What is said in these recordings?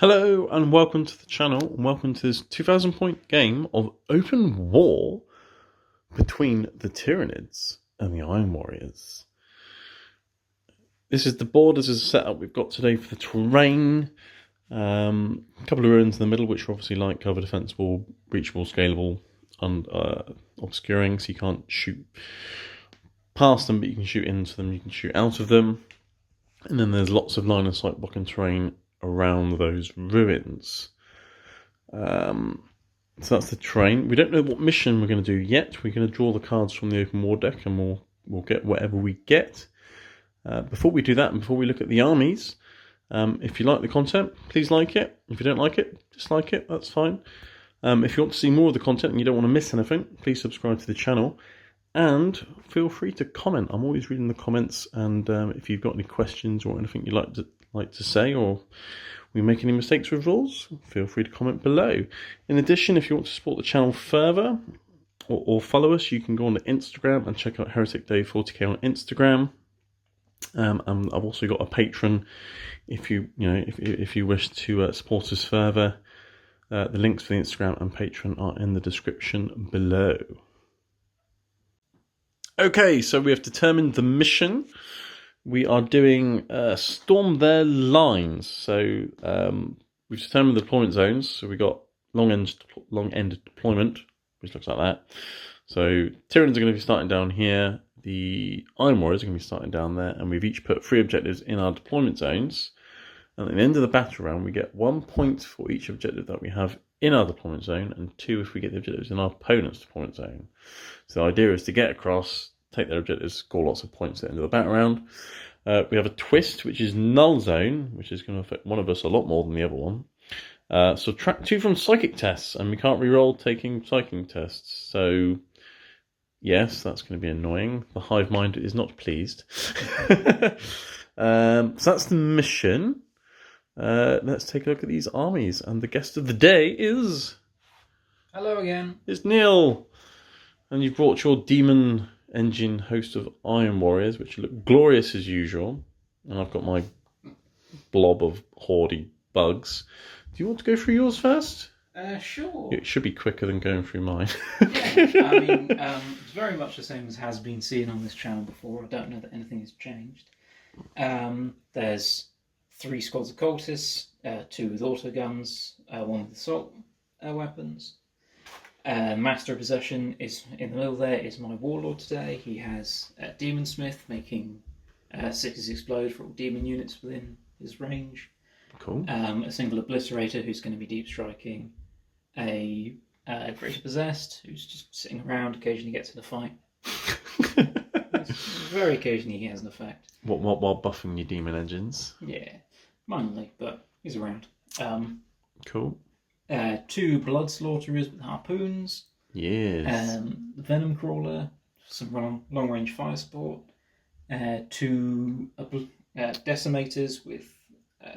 Hello and welcome to the channel and welcome to this 2,000 point game of open war between the Tyranids and the Iron Warriors. This is the board, this is the setup we've got today for the terrain. A couple of ruins in the middle which are obviously light cover, defensible, reachable, scalable and obscuring, so you can't shoot past them but you can shoot into them, you can shoot out of them. And then there's lots of line of sight blocking terrain around those ruins. So that's the terrain. We don't know what mission we're going to do yet. We're going to draw the cards from the open war deck and we'll get whatever we get. Before we do that and before we look at the armies, if you like the content, please like it. If you don't like it, dislike it, that's fine. If you want to see more of the content and you don't want to miss anything, please subscribe to the channel. And feel free to comment. I'm always reading the comments, and if you've got any questions or anything you'd like to say, or we make any mistakes with rules, feel free to comment below. In addition, if you want to support the channel further or follow us, you can go on to Instagram and check out Heretic Day 40k on Instagram. And I've also got a Patreon if you wish to support us further. The links for the Instagram and Patreon are in the description below. Okay, so we have determined the mission. We are doing storm their lines. So we've determined the deployment zones. So we got long end deployment, which looks like that. So Tyranids are going to be starting down here. The Iron Warriors are going to be starting down there, and we've each put 3 objectives in our deployment zones. And at the end of the battle round, we get 1 point for each objective that we have in our deployment zone, and 2 if we get the objectives in our opponent's deployment zone. So the idea is to get across, take their objectives, score lots of points at the end of the battle round. We have a twist, which is null zone, which is going to affect one of us a lot more than the other one. Subtract 2 from psychic tests, and we can't reroll taking psychic tests. So yes, that's going to be annoying. The hive mind is not pleased. So that's the mission. Let's take a look at these armies, and the guest of the day is... Hello again. It's Neil, and you've brought your demon engine host of Iron Warriors, which look glorious as usual, and I've got my blob of hoardy bugs. Do you want to go through yours first? Sure. It should be quicker than going through mine. Yeah, I mean, it's very much the same as has been seen on this channel before. I don't know that anything has changed. There's 3 squads of cultists, 2 with autoguns, 1 with assault weapons. Master of Possession is in the middle there, is my warlord today. He has a Demon Smith making Cities explode for all demon units within his range. Cool. A single Obliterator who's going to be deep striking. A Greater Possessed who's just sitting around, occasionally gets in a fight. Very occasionally he has an effect. What while buffing your demon engines? Yeah, minorly, but he's around. Cool. 2 Blood Slaughterers with harpoons. Yes. Venom Crawler, some long-range fire support. 2 Decimators with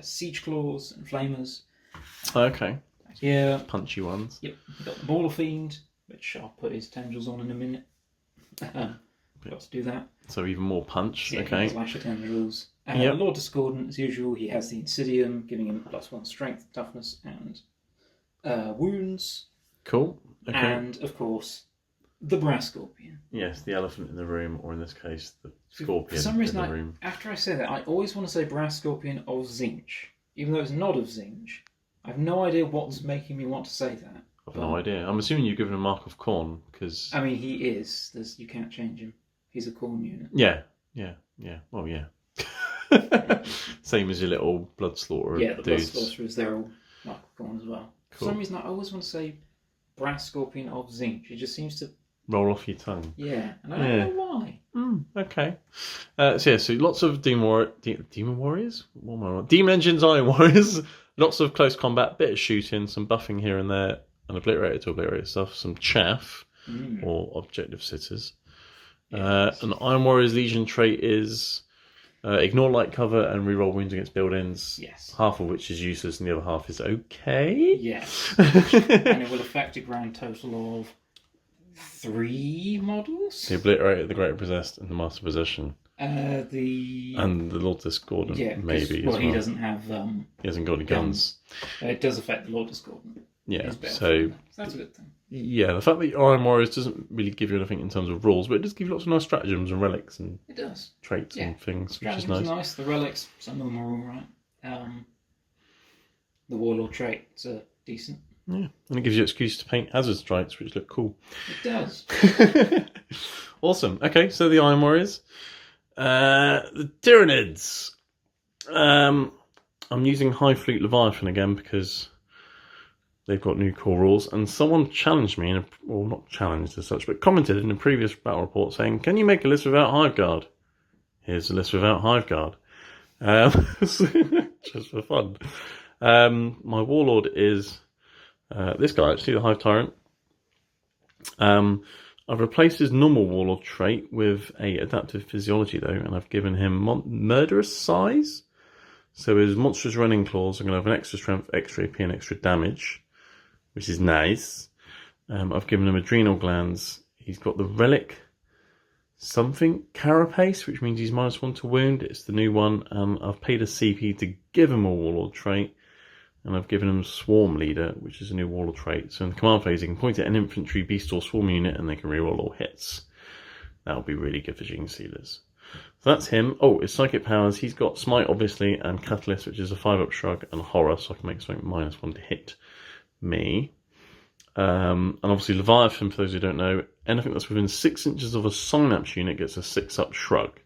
Siege Claws and Flamers. Okay. Here. Punchy ones. Yep. We've got the Baller Fiend, which I'll put his tendrils on in a minute. Got to do that. So even more punch. Yeah, okay. Slasher tendrils. Yep. Lord Discordant, as usual, he has the Insidium, giving him +1 strength, toughness, and wounds. Cool. Okay. And, of course, the Brass Scorpion. Yes, the elephant in the room, or in this case, the scorpion For some reason, in the room. after I say that, I always want to say Brass Scorpion of Zinch. Even though it's not of Zinch. I have no idea what's making me want to say that. I've no idea. I'm assuming you've given him a mark of corn, because... I mean, he is. You can't change him. He's a corn unit. Yeah. Well, yeah. Same as your little blood slaughterer Yeah, the dudes. Blood Slaughterers, they're all mark of corn as well. Cool. For some reason, I always want to say Brass Scorpion of Zinch. It just seems to... Roll off your tongue. Yeah, and I don't know why. Okay. So lots of Demon Warriors? What am I on? Demon Engines, Iron Warriors. Lots of close combat, bit of shooting, some buffing here and there, and Obliterator to Obliterator stuff, some chaff, or objective sitters. Yes. An Iron Warriors Legion trait is ignore light cover and reroll wounds against buildings. Yes. Half of which is useless and the other half is okay. Yes. And it will affect a grand total of 3 models? The Obliterator, the Greater Possessed, and the Master Possession. And the Lord Discordant, yeah, maybe. Well, as he well. doesn't have. He hasn't got any guns. It does affect the Lord Discordant. Yeah, so that's a good thing. Yeah, the fact that Iron Warriors doesn't really give you anything in terms of rules, but it does give you lots of nice stratagems and relics and It does. traits and things, which is Stratagems nice. are nice. The relics, some of them are all right. The Warlord traits are decent. Yeah, and it gives you an excuse to paint hazard strikes, which look cool. It does. Awesome. Okay, so the Iron Warriors. The Tyranids. I'm using High Fleet Leviathan again because they've got new core rules, and someone challenged me, well, not challenged as such, but commented in a previous battle report saying, can you make a list without Hive Guard? Here's a list without Hive Guard. Just for fun. My Warlord is this guy, actually, the Hive Tyrant. I've replaced his normal Warlord trait with a adaptive physiology, though, and I've given him murderous size. So his monstrous running claws are going to have an extra strength, extra AP, and extra damage, which is nice. I've given him adrenal glands. He's got the relic something carapace, which means he's -1 to wound. It's the new one. I've paid a CP to give him a Warlord trait, and I've given him Swarm Leader, which is a new Warlord trait. So in the command phase, he can point at an infantry, beast, or swarm unit, and they can reroll all hits. That would be really good for Gene Sealers. So that's him. Oh, his psychic powers. He's got Smite, obviously, and Catalyst, which is a 5-up shrug, and Horror, so I can make something -1 to hit me. And obviously Leviathan, for those who don't know, anything that's within 6 inches of a Synapse unit gets a 6-up shrug,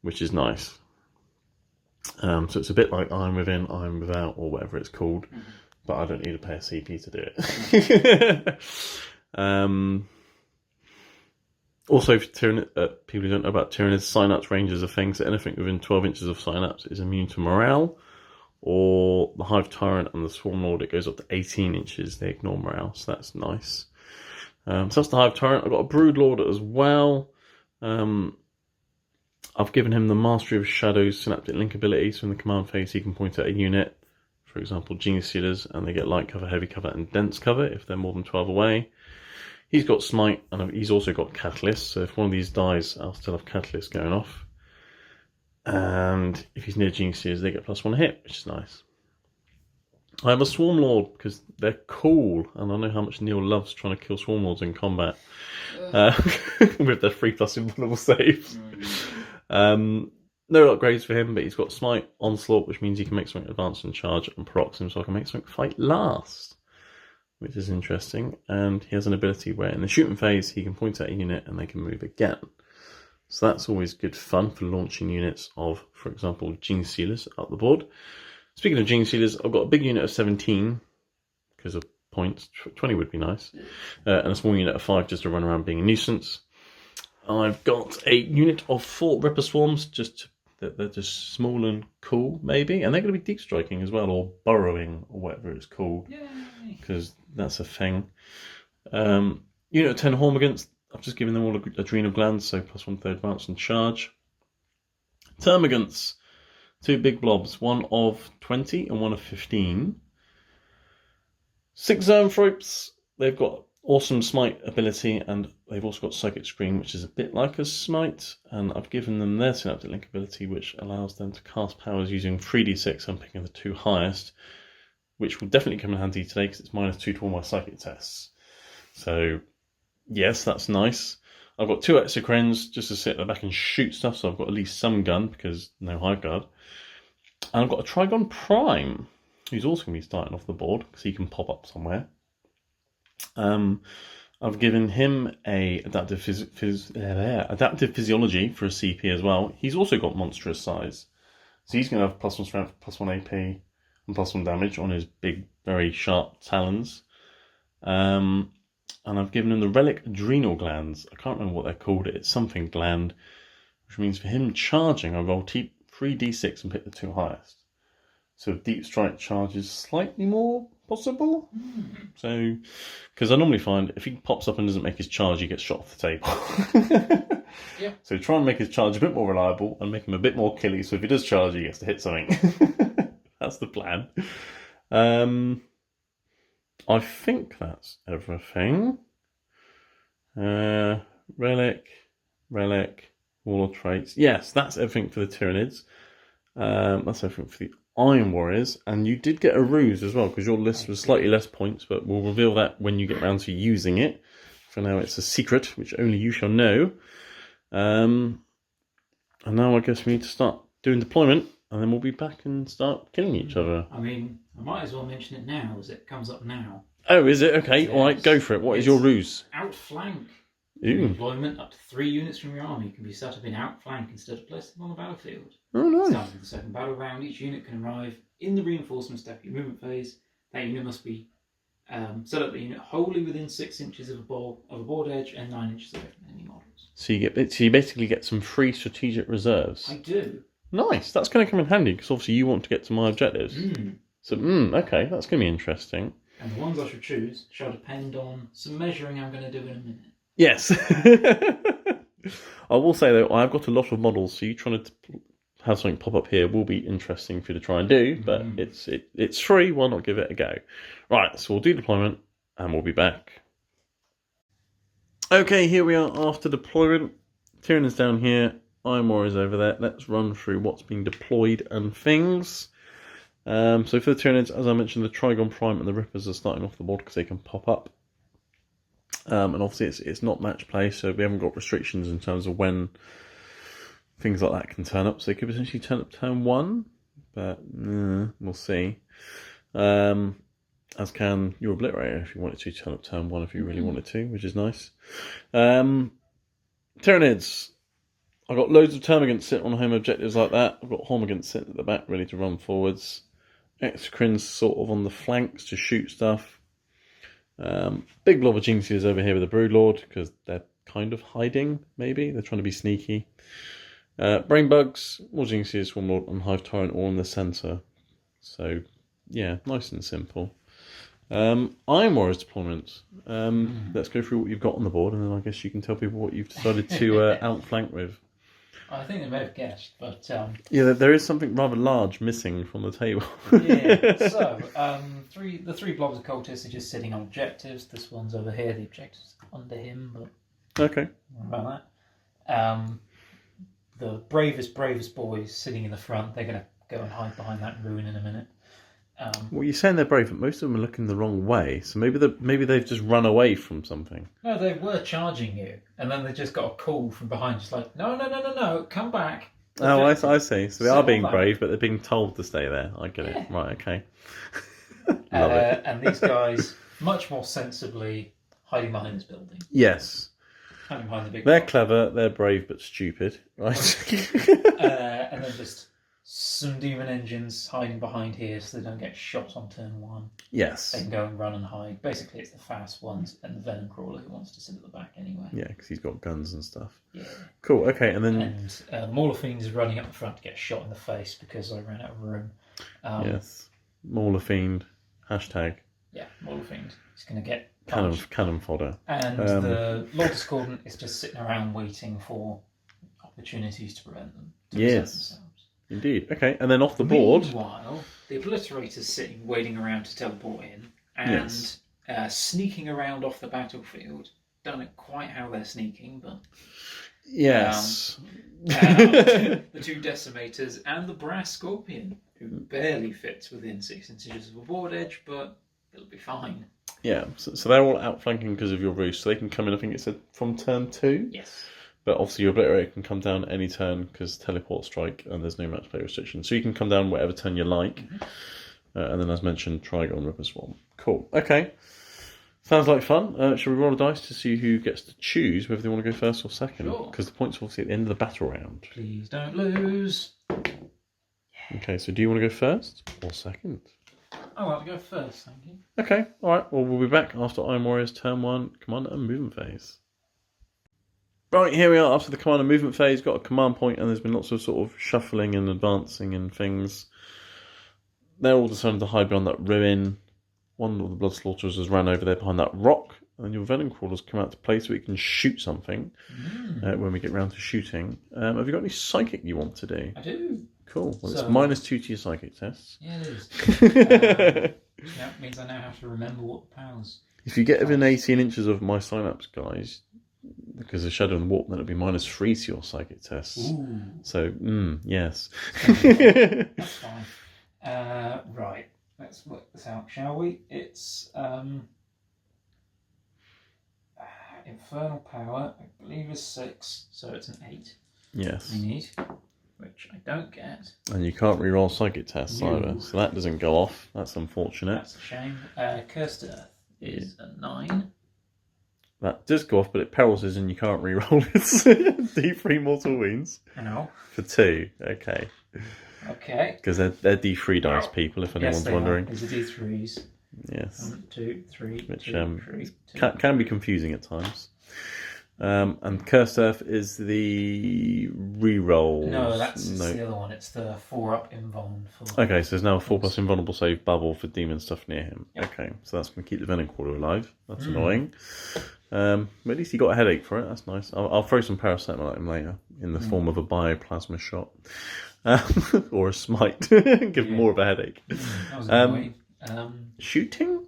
which is nice. So it's a bit like Iron Within, Iron Without, or whatever it's called, but I don't need to pay a CP to do it. Also, for people who don't know about Tyranids, Synapse ranges are things that anything within 12 inches of Synapse is immune to morale, or the Hive Tyrant and the Swarm Lord, it goes up to 18 inches, they ignore morale, so that's nice. So that's the Hive Tyrant. I've got a Brood Lord as well. I've given him the Mastery of Shadows Synaptic Link ability, so in the command phase he can point at a unit, for example Genius Sealers, and they get light cover, heavy cover, and dense cover if they're more than 12 away. He's got Smite, and he's also got Catalyst, so if one of these dies, I'll still have Catalyst going off. And if he's near Genius Sealers, they get +1 hit, which is nice. I have a Swarm Lord, because they're cool, and I know how much Neil loves trying to kill Swarm Lords in combat. With their 3+ invulnerable saves. No upgrades for him, but he's got Smite, Onslaught, which means he can make something advanced and charge, and Paroxysm, so I can make something fight last, which is interesting. And he has an ability where in the shooting phase he can point at a unit and they can move again. So that's always good fun for launching units of, for example, Gene Sealers up the board. Speaking of Gene Sealers, I've got a big unit of 17 because of points. 20 would be nice. And a small unit of 5 just to run around being a nuisance. I've got a unit of 4 Ripper Swarms, they're just small and cool, maybe. And they're going to be deep striking as well, or burrowing, or whatever it's called. Because that's a thing. Unit of 10 Hormigants, I've just given them all adrenal glands, so +1 third advance and charge. Termagants, 2 big blobs, one of 20 and one of 15. 6 Zoanthropes, they've got awesome Smite ability, and they've also got Psychic Screen, which is a bit like a Smite, and I've given them their Synaptic Link ability, which allows them to cast powers using 3d6. I'm picking the 2 highest, which will definitely come in handy today because it's -2 to all my Psychic tests. So, yes, that's nice. I've got 2 Exocrines just to sit at the back and shoot stuff, so I've got at least some gun because no Hive Guard. And I've got a Trigon Prime, who's also going to be starting off the board because he can pop up somewhere. I've given him a adaptive physiology for a CP as well. He's also got monstrous size, so he's going to have +1 strength, +1 AP, and +1 damage on his big, very sharp talons. And I've given him the relic adrenal glands. I can't remember what they're called. It's something gland, which means for him charging, I roll 3d6 and pick the 2 highest. So deep strike charge is slightly more possible. So, because I normally find if he pops up and doesn't make his charge, he gets shot off the table. Yeah. So try and make his charge a bit more reliable and make him a bit more killy. So if he does charge, he gets to hit something. That's the plan. I think that's everything. Relic, Warlord traits. Yes, that's everything for the Tyranids. That's everything for the Iron Warriors. And you did get a ruse as well, because your list was slightly less points, but we'll reveal that when you get around to using it. For now, it's a secret, which only you shall know. And now I guess we need to start doing deployment, and then we'll be back and start killing each other. I mean, I might as well mention it now, as it comes up now. Oh, is it? Okay, Yes. all right, go for it. What is your ruse? Outflank. Ooh. Deployment up to 3 units from your army can be set up in outflank instead of placed on the battlefield. Oh, nice. Starting with the second battle round, each unit can arrive in the reinforcement step of your movement phase. That unit must be set up the unit wholly within 6 inches of a board edge and 9 inches away from enemy models. So you basically get some free strategic reserves. I do. Nice. That's going to come in handy because obviously you want to get to my objectives. So, okay, that's going to be interesting. And the ones I should choose shall depend on some measuring I'm going to do in a minute. Yes. I will say though, I've got a lot of models, so you trying to have something pop up here will be interesting for you to try and do, but it's free, why not give it a go? Right, so we'll do deployment and we'll be back. Okay, here we are after deployment. Tyranids down here, Iron Warriors over there. Let's run through what's being deployed and things. So for the Tyranids, as I mentioned, the Trigon Prime and the Rippers are starting off the board because they can pop up. And obviously it's not match play, so we haven't got restrictions in terms of when things like that can turn up. So they could potentially turn up turn 1, but we'll see. As can your Obliterator if you wanted to turn up turn 1 if you really wanted to, which is nice. Tyranids. I've got loads of Termagants sitting on home objectives like that. I've got Hormagants sitting at the back ready to run forwards. Exocrines sort of on the flanks to shoot stuff. Big blob of Jinxies over here with the Broodlord because they're kind of hiding, maybe. They're trying to be sneaky. Brain Bugs, more Jinxies, Swarmlord and Hive Tyrant all in the centre. So, yeah, nice and simple. Iron Warriors deployment. Let's go through what you've got on the board and then I guess you can tell people what you've decided to outflank with. I think they may have guessed, but... Yeah, there is something rather large missing from the table. Yeah, so, the 3 blobs of cultists are just sitting on objectives. This one's over here, the objective's under him, but... Okay. About that. The bravest boys sitting in the front, they're going to go and hide behind that ruin in a minute. Well, you're saying they're brave, but most of them are looking the wrong way, so maybe they've just run away from something. No, they were charging you, and then they just got a call from behind, just like, no, come back. Oh, I see. So they are being brave, but they're being told to stay there. I get it. Right, okay. Love it. And these guys, much more sensibly, hiding behind this building. Yes. Hiding behind the big They're rock. clever, they're brave, but stupid, right? And then just some demon engines hiding behind here so they don't get shot on turn 1. Yes. They can go and run and hide. Basically, it's the fast ones and the Venom Crawler who wants to sit at the back anyway. Yeah, because he's got guns and stuff. Yeah. Cool, okay, and then... And Mauler Fiend is running up the front to get shot in the face because I ran out of room. Yes. Mauler Fiend. Hashtag. Yeah, Mauler Fiend. He's going to get cannon fodder. And the Lord Discordant is just sitting around waiting for opportunities to prevent them to present themselves. Indeed. Okay, and then off the board... Meanwhile, the Obliterator's sitting, waiting around to teleport in, and sneaking around off the battlefield. Don't know quite how they're sneaking, but... Yes. The 2 Decimators and the Brass Scorpion, who barely fits within 6 inches of a board edge, but it'll be fine. Yeah, so they're all outflanking because of your roost, so they can come in, I think it said, from turn 2? Yes. But obviously your Obliterator can come down any turn because teleport strike and there's no match play restriction. So you can come down whatever turn you like. And then as mentioned, Trigon, Ripper, Swarm. Cool. Okay. Sounds like fun. Shall we roll a dice to see who gets to choose whether they want to go first or second? Sure. Because the points are obviously at the end of the battle round. Please don't lose. Okay, so do you want to go first or second? I want to go first, thank you. Okay, alright. Well, we'll be back after Iron Warriors turn 1, Commander and Movement Phase. Right, here we are after the Commander Movement Phase. Got a command point and there's been lots of sort of shuffling and advancing and things. They're all decided to hide behind that ruin. One of the Blood Slaughterers has ran over there behind that rock. And your Venom Crawlers come out to play so we can shoot something when we get round to shooting. Have you got any Psychic you want to do? I do. Cool. Well, it's -2 to your Psychic tests. Yeah, it is. That means I now have to remember what the powers... If you get within 18 inches of my synapse, guys, because of Shadow and Warp, then it'll be -3 to your psychic tests. Ooh. So, yes. That's fine. Right, let's work this out, shall we? It's Infernal Power, I believe, is 6, so it's an 8. Yes. I need, which I don't get. And you can't reroll psychic tests either, so that doesn't go off. That's unfortunate. That's a shame. Cursed Earth is a 9. That does go off, but it paralyzes and you can't reroll it. D3 mortal wounds. Ow. For 2, okay. Okay. Because they're D3 dice, people, if anyone's wondering. These are D3s. Yes. 1, 2, 3, Which 2, 3, 2. Can be confusing at times. And Cursed Earth is the reroll. No, that's the other one. It's the 4-up invuln. Okay, so there's now a 4+ invulnerable save bubble for demon stuff near him. Yep. Okay, so that's going to keep the Venom Quarter alive. That's annoying. But at least he got a headache for it. That's nice. I'll throw some paracetamol at him later in the form of a bioplasma shot. Or a smite. Give him more of a headache. That was annoying. Shooting?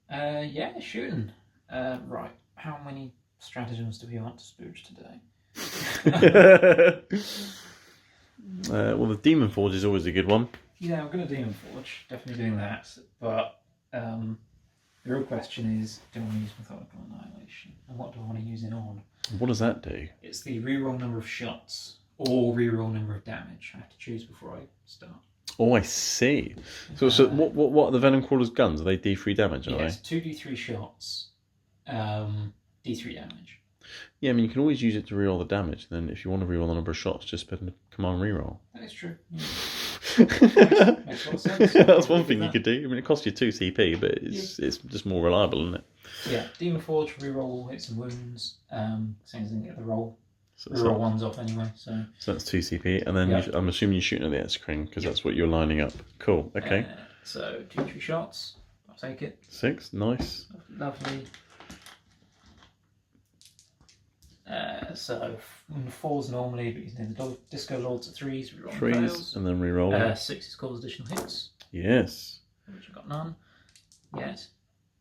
Yeah, shooting. Right. How many stratagems do we want to spooge today? Well, the Demon Forge is always a good one. Yeah, we're going to Demon Forge. Definitely doing that. But the real question is, do I want to use Methodical Annihilation? And what do I want to use it on? What does that do? It's the reroll number of shots or reroll number of damage. I have to choose before I start. Oh, I see. So what are the Venom Crawler's guns? Are they D3 damage, are yes, 2d3 shots, d3 damage. Yeah, I mean, you can always use it to reroll the damage. Then if you want to reroll the number of shots, just spend a command reroll. That is true. Yeah. Makes a lot of sense. That's one thing you could do. I mean, it costs you 2 CP, but it's just more reliable, isn't it? Yeah, Demon Forge, reroll all hits and wounds. Same as I get the roll. So Reroll ones off anyway. So that's 2 CP, and then I'm assuming you're shooting at the X-Screen because that's what you're lining up. Cool. Okay. So 2-3 shots. I'll take it. 6. Nice. Lovely. So 4s normally, but using the Disco Lords at 3s. Reroll 3s, and then reroll. 6 is cause additional hits. Yes. Which I've got none yet.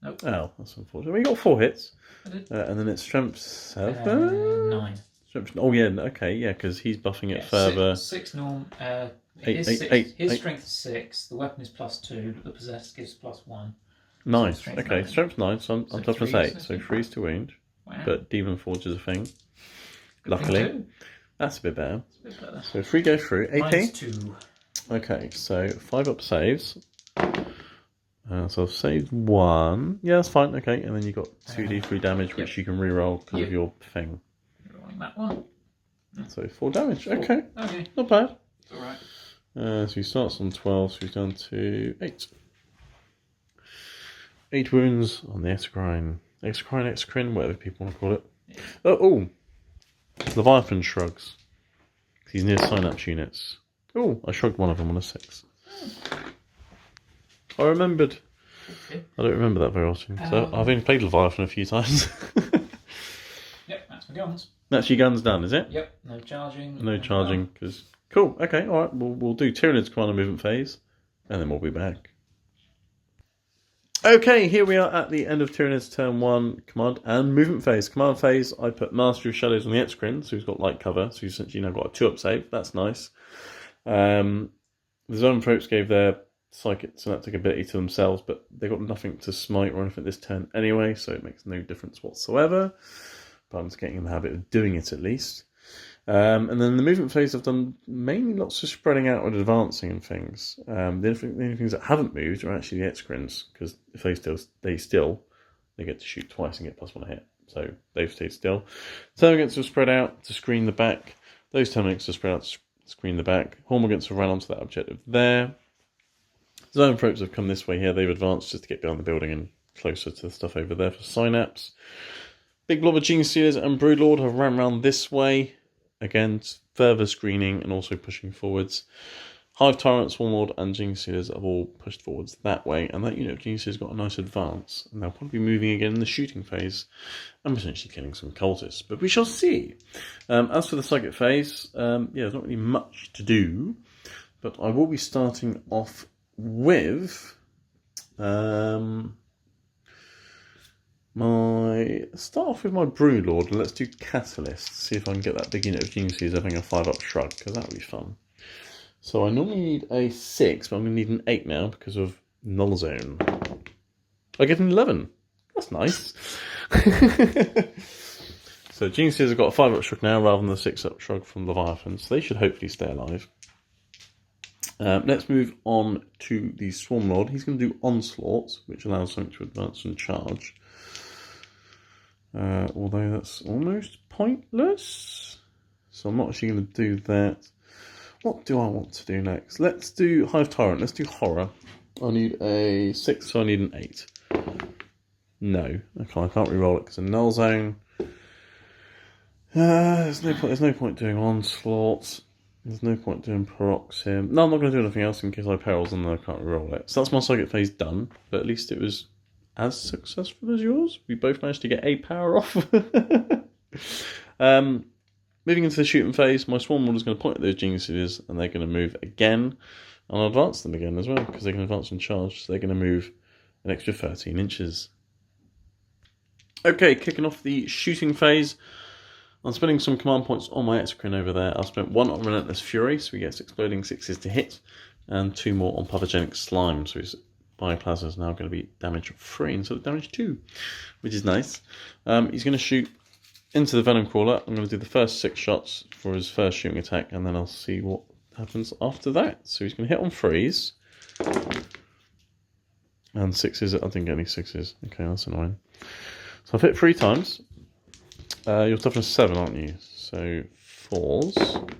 Nope. Oh, that's unfortunate. We got 4 hits. I did. And then it's Strength 7. 9. Oh yeah, okay, yeah, because he's buffing it further. 6 norm. His strength is 6. The weapon is +2, but the possessed gives +1. Nice. So okay, strength 9. So I'm toughness 8. So 3's to wound. Wow. But Demon Forge is a thing. Good Luckily, thing that's a bit better. it's a bit better. So if we go through AP. -2. Okay, so 5-up saves. So I've saved 1. Yeah, that's fine. Okay, and then you got 2d3 damage, which you can reroll because of your thing. Rolling that one. So 4 damage. Okay. Okay. Not bad. It's alright. So he starts on 12, so he's down to 8. 8 wounds on the X-Crine, whatever people want to call it. Yeah. Oh! Leviathan shrugs. He's near synapse units. Oh, I shrugged one of them on a 6. I remembered. Okay. I don't remember that very often. So I've only played Leviathan a few times. Yep, that's my guns. That's your guns done, is it? Yep, no charging. No charging, because... Cool, okay, alright, we'll do Tyranids command and movement phase, and then we'll be back. Okay, here we are at the end of Tyranids turn 1 command and movement phase. Command phase, I put Mastery of Shadows on the X-Crin, so he's got light cover, so he's essentially now got a 2-up save, that's nice. The Zoanthropes gave their Psychic Synaptic ability to themselves, but they got nothing to smite or anything this turn anyway, so it makes no difference whatsoever. But I'm just getting in the habit of doing it at least. And then the movement phase, I've done mainly lots of spreading out and advancing and things. The only things that haven't moved are actually the X-Crins, because if they still, they get to shoot twice and get +1 hit. So they've stayed still. Termagants are spread out to screen the back. Those Termagants are spread out to screen the back. Hormagaunts have ran onto that objective there. Zoanthropes have come this way here. They've advanced just to get behind the building and closer to the stuff over there for Synapse. Big blob of Gene Stealers and Broodlord have ran around this way. Again, further screening and also pushing forwards. Hive Tyrant, Swarmlord and Gene Stealers have all pushed forwards that way. And that unit of Gene Stealers got a nice advance. And they'll probably be moving again in the shooting phase. And potentially killing some cultists. But we shall see. As for the Psychic phase, there's not really much to do. But I will be starting off with... Start off with my Broodlord and let's do Catalyst. See if I can get that big unit of Geniuses having a 5-up shrug, because that would be fun. So I normally need a 6, but I'm going to need an 8 now because of Null Zone. I get an 11. That's nice. So Geniuses have got a 5-up shrug now rather than the 6-up shrug from Leviathan, so they should hopefully stay alive. Let's move on to the Swarmlord. He's going to do Onslaught, which allows something to advance and charge. Although that's almost pointless. So I'm not actually going to do that. What do I want to do next? Let's do Hive Tyrant. Let's do Horror. I need a 6, so I need an 8. No. Okay, I can't reroll it because of Null Zone. There's no point doing Onslaught. There's no point doing Paroxysm. No, I'm not going to do anything else in case I perils and then I can't reroll it. So that's my Psychic phase done, but at least it was as successful as yours. We both managed to get a power off. Moving into the shooting phase, my Swarmlord is going to point at those Geniuses and they're going to move again. And I'll advance them again as well because they can advance and charge. So they're going to move an extra 13 inches. Okay, kicking off the shooting phase. I'm spending some command points on my Exocrine over there. I've spent 1 on Relentless Fury, so he gets exploding 6s to hit, and 2 more on Pathogenic Slime, so his Bioplasma is now going to be damage 3 instead of damage 2, which is nice. He's going to shoot into the Venom Crawler. I'm going to do the first 6 shots for his first shooting attack, and then I'll see what happens after that. So he's going to hit on 3s, and 6s. I didn't get any 6s. Okay, that's annoying. So I've hit 3 times. You're toughness 7, aren't you? So 4s.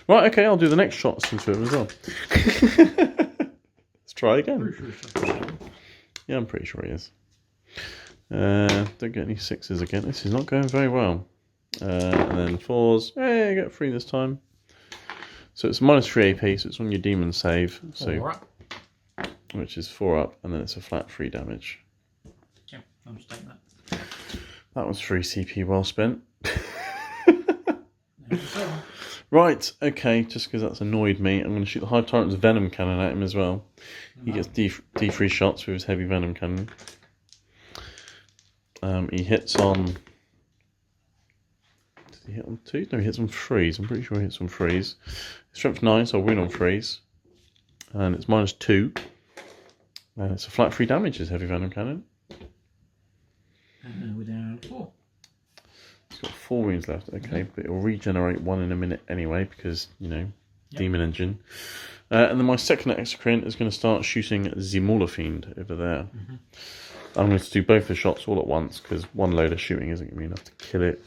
Right, okay, I'll do the next shots into him as well. Let's try again. Yeah, I'm pretty sure he is. Don't get any 6s again. This is not going very well. And then 4s. Hey, I get 3 this time. So it's minus 3 AP, so it's on your demon save. So, which is 4 up, and then it's a flat 3 damage. Yeah, I'll just take that. That was 3 CP well spent. Right, okay, just because that's annoyed me, I'm going to shoot the Hive Tyrant's Venom Cannon at him as well. He gets D3 shots with his heavy Venom Cannon. He hits on... Did he hit on 2? No, he hits on 3s. I'm pretty sure he hits on 3s. Strength 9, so I'll win on 3s. And it's minus 2. And it's a flat 3 damage, his heavy Venom Cannon. We're down to 4. It's got 4 wounds left, okay, but it'll regenerate 1 in a minute anyway because, you know, Demon Engine. And then my second Exocrine is going to start shooting Zimula Fiend over there. I'm going to do both the shots all at once because 1 load of shooting isn't going to be enough to kill it.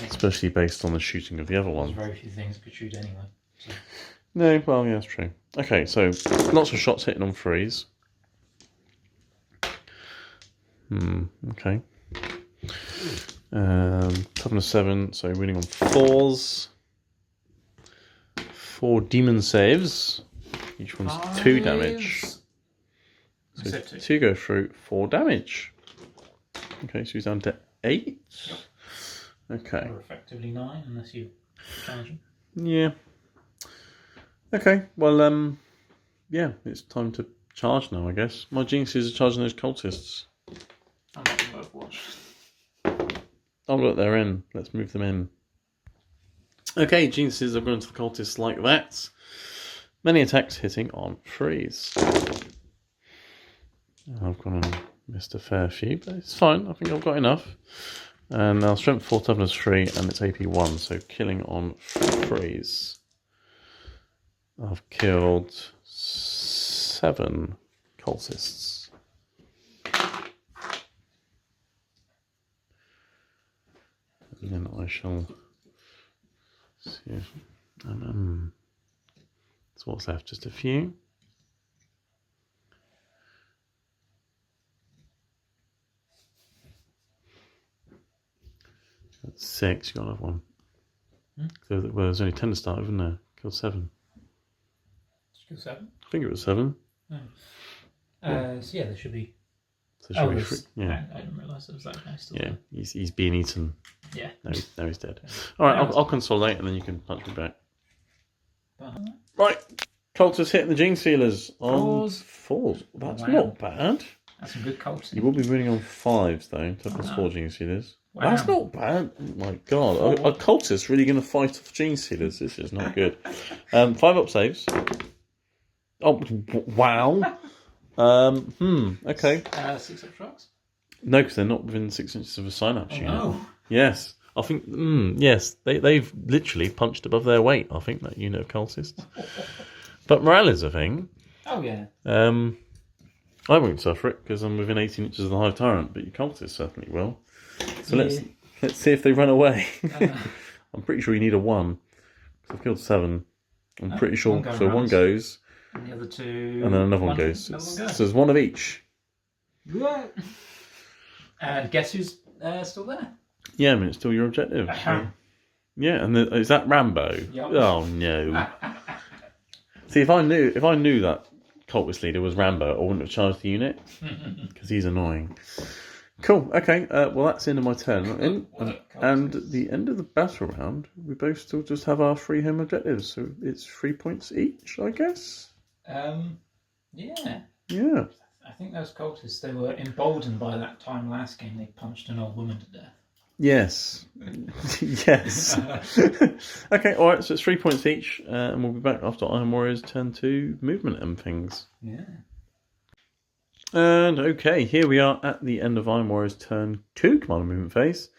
Especially based on the shooting of the other one. There's very few things that could shoot anyway. So. No, well, yeah, that's true. Okay, so lots of shots hitting on 3s. Okay. Toughness 7, so winning on 4s. 4 demon saves. Each one's 2 damage. So 2 go through, 4 damage. Okay, so he's down to 8. Yep. Okay. Or effectively 9, unless you challenge him. Yeah. Okay, well, yeah, it's time to charge now, I guess. My Geniuses are charging those cultists. I'm not going to watch. Oh, look, they're in. Let's move them in. Okay, Geniuses have gone to the cultists like that. Many attacks hitting on 3s. I've gone and missed a fair few, but it's fine. I think I've got enough. And now Strength 4, Toughness 3, and it's AP 1, so killing on 3s. I've killed 7 cultists. And then I shall see if... so what's left? Just a few. That's 6, you got another one. Well, there's only 10 to start, isn't there? Killed 7. Kill 7? I think it was 7. No. So yeah, there should be. So should be free. Yeah. I didn't realise there was that guy still. Yeah, he's being eaten. Yeah. No, he's dead. All right, I'll consolidate and then you can punch me back. Right, Cultists hitting the Gene Stealers on 4s. fours. That's Wow. not bad. That's some good cultism. You will be winning on 5s though. Toughness 4 Gene Stealers. Wow. That's not bad. Oh my god. Are cultists really going to fight off Gene Stealers? This is not good. 5 up saves. Oh, wow. Okay. 6 up shocks. No, because they're not within 6 inches of a synapse unit. No. Yes. I think, yes, they've literally punched above their weight, I think, that unit of cultists. But morale is a thing. Oh, yeah. I won't suffer it because I'm within 18 inches of the Hive Tyrant, but your cultists certainly will. So let's see if they run away. I'm pretty sure you need a 1. I've killed 7. I'm pretty sure. So one goes. And the other 2. And then another one goes. So there's 1 of each. Yeah. And guess who's still there? Yeah, I mean, it's still your objective. Yeah, and is that Rambo? Yep. Oh no. See, if I knew that cultist leader was Rambo, I wouldn't have charged the unit because he's annoying. Cool. Okay. Well, that's the end of my turn, and the end of the battle round. We both still just have our 3 home objectives, so it's 3 points each, I guess. Yeah. Yeah. I think those cultists, they were emboldened by that time last game. They punched an old woman to death. Yes. Yes. Okay, alright, so it's 3 points each, and we'll be back after Iron Warriors turn 2 movement and things. Yeah. And okay, here we are at the end of Iron Warriors turn 2 command and movement phase.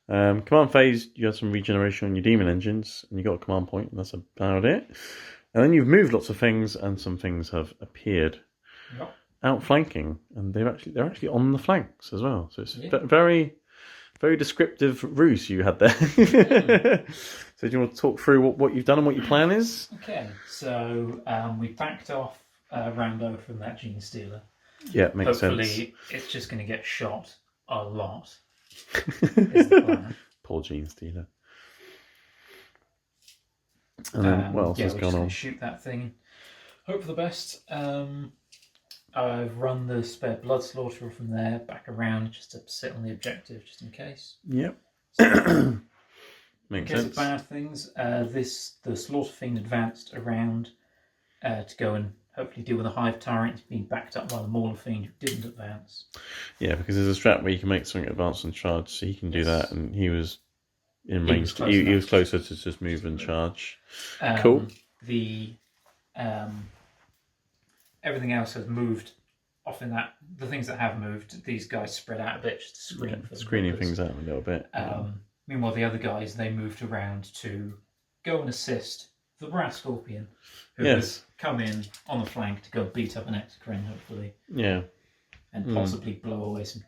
Command phase, you have some regeneration on your demon engines, and you got a command point, and that's about it. And then you've moved lots of things, and some things have appeared. Yep. Outflanking, and they're actually on the flanks as well. So it's very, very descriptive ruse you had there. So do you want to talk through what you've done and what your plan is? Okay, so we backed off Rambo from that Gene Stealer. Yeah, makes sense. Hopefully, it's just going to get shot a lot. Is the plan. Poor Gene Stealer. And then what else has gone on? Shoot that thing. Hope for the best. I've run the spare blood slaughterer from there back around just to sit on the objective just in case. Yep. So, makes in case sense. of bad things, the slaughter fiend advanced around to go and hopefully deal with the Hive Tyrant being backed up by the Mauler Fiend who didn't advance. Yeah, because there's a strat where you can make something advance and charge, so he can do that, and he was in range. He was closer to just move and charge. Cool. Everything else has moved off in that. The things that have moved, these guys spread out a bit just to screen for screening things out a little bit. Meanwhile, the other guys, they moved around to go and assist the Brass Scorpion, who has come in on the flank to go beat up an Exocrine, hopefully. Yeah. And possibly blow away some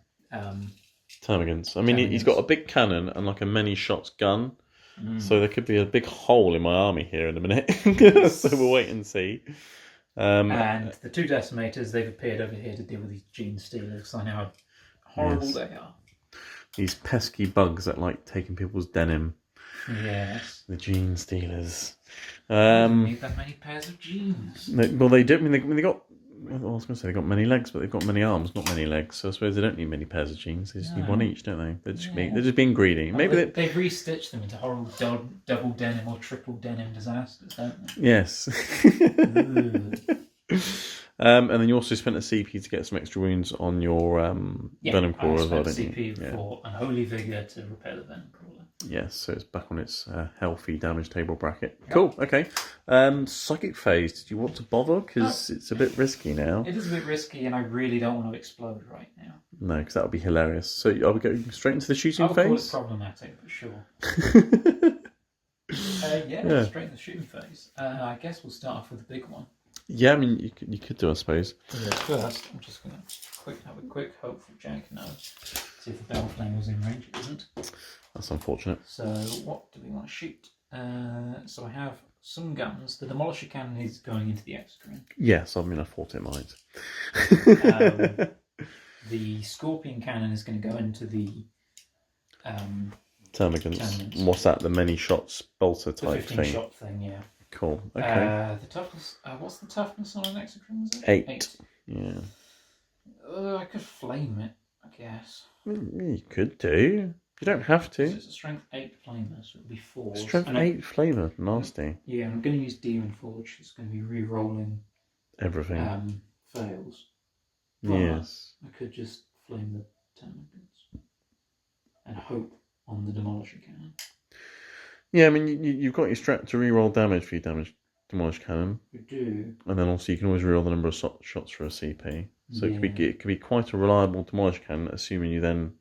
Termagants. I mean, he's got a big cannon and like a many shots gun. So there could be a big hole in my army here in a minute. So we'll wait and see. And the 2 decimators, they've appeared over here to deal with these Gene Stealers. I know how horrible they are. These pesky bugs that like taking people's denim. Yes. The Gene Stealers. Don't need that many pairs of jeans. Well, they do. I mean, they got. Well, I was going to say they got many legs, but they've got many arms, not many legs. So I suppose they don't need many pairs of jeans. They just need 1 each, don't they? They're just being greedy. Maybe they've restitched them into horrible double denim or triple denim disasters, don't they? Yes. And then you also spent a CP to get some extra wounds on your Venom Crawler as well, didn't you? CP for Unholy Vigour to repair the Venom Crawler. Yes, so it's back on its healthy damage table bracket. Yep. Cool, okay. Psychic phase, did you want to bother? Because it's a bit risky now. It is a bit risky, and I really don't want to explode right now. No, because that would be hilarious. So are we going straight into the shooting phase? I would call it problematic, but sure. Straight into the shooting phase. I guess we'll start off with the big one. Yeah, I mean, you could do, I suppose. Yeah, first, I'm just going to have a quick hopeful Jack knows. See if the Battle Flame was in range. It isn't. That's unfortunate. So, what do we want to shoot? So I have some guns. The Demolisher Cannon is going into the Exocrine. Yes, I mean, I thought it might. The Scorpion Cannon is going to go into the Termagants. What's that? The many shots bolter type thing? 15-shot thing, yeah. Cool. Okay. The toughness. What's the toughness on an Exocrine? Was it 8? Yeah. I could flame it, I guess. You could do. You don't have So to. it's a strength 8 flamer, so it'll be 4. Strength 8 flamer, nasty. Yeah, I'm going to use Demon Forge. It's going to be re-rolling Everything. fails. Yes. I could just flame the termagants and hope on the Demolisher Cannon. Yeah, I mean, you've got your strat to re-roll damage for your Demolish Cannon. You do. And then also you can always re-roll the number of shots for a CP. So it could be quite a reliable Demolish Cannon, assuming you then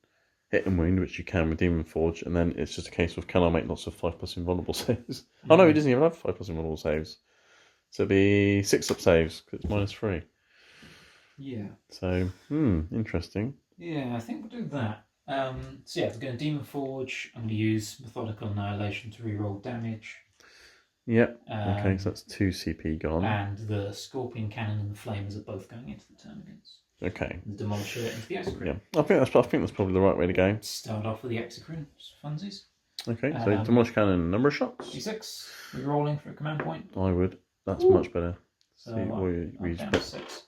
hit and wound, which you can with Demon Forge, and then it's just a case of can I make lots of 5+ invulnerable saves? Oh no, he doesn't even have 5+ invulnerable saves. So it'd be 6 up saves, because it's -3. Yeah. So, interesting. Yeah, I think we'll do that. So yeah, we're going to Demon Forge. I'm going to use Methodical Annihilation to reroll damage. Yep. Okay, so that's 2 CP gone. And the Scorpion Cannon and the Flamers are both going into the termagants. Okay. The Demolisher into the Exocrine. Yeah, I think that's probably the right way to go. Start off with the Exocrine funsies. Okay, so Demolish Cannon, number of shots? D6, re-rolling for a command point. I would. That's much better. So I'm down to 6.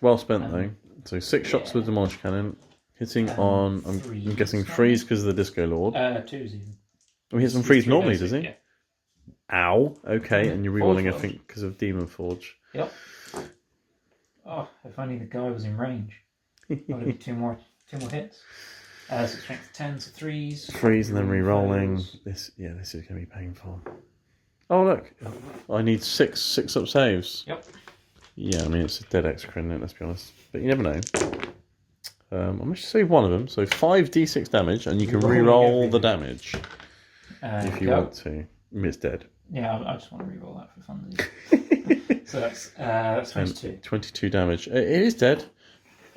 Well spent though. So 6 shots with Demolish Cannon, hitting on. I'm guessing freeze because of the Disco Lord. 2s even. Oh, he hits on freeze normally, does he? Yeah. Ow. Okay, and you're rerolling, I think, because of Demon Forge. Yep. Oh, if only the guy was in range. I'll do 2 more hits. So strength 10, so 3s. Freeze and then re-rolling. This is going to be painful. Oh look, I need 6 up saves. Yep. Yeah, I mean it's a dead Exocrine, let's be honest. But you never know. I'm going to save one of them, so 5d6 damage, and you can re-roll the damage if you want to. I mean, it's dead. Yeah, I just want to re-roll that for funsies. So that's 22. 22 damage. It is dead.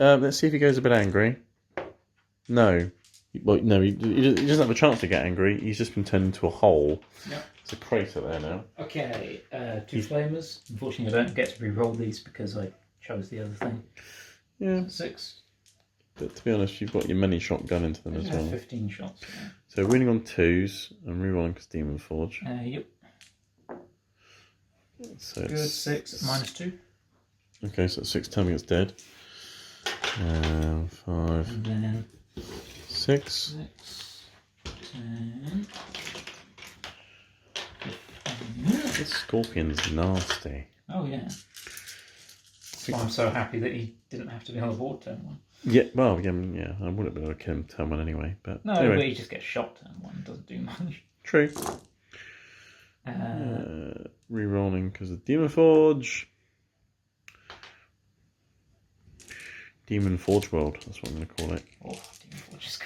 Let's see if he goes a bit angry. No. Well, no, he doesn't have a chance to get angry. He's just been turned into a hole. Yep. It's a crater there now. Okay, 2 flamers. Unfortunately, I don't get to re-roll these because I chose the other thing. Yeah. So 6. But to be honest, you've got your many shotgun into them as well. 15 shots. Yeah. So winning on 2s and re-rolling because Demon Forge. Yep. So good. 6 -2. Okay, so 6 termagants dead. 5. And then 6. 10. This Scorpion's nasty. Oh yeah. I'm so happy that he didn't have to be on the board turn 1. Yeah, well, yeah, I wouldn't have been able to kill him turn 1 anyway. But no, anyway. But he just gets shot turn 1. Doesn't do much. True. Re-rolling because of Demon Forge. Demon Forge World, that's what I'm going to call it. Oh, Demon Forge is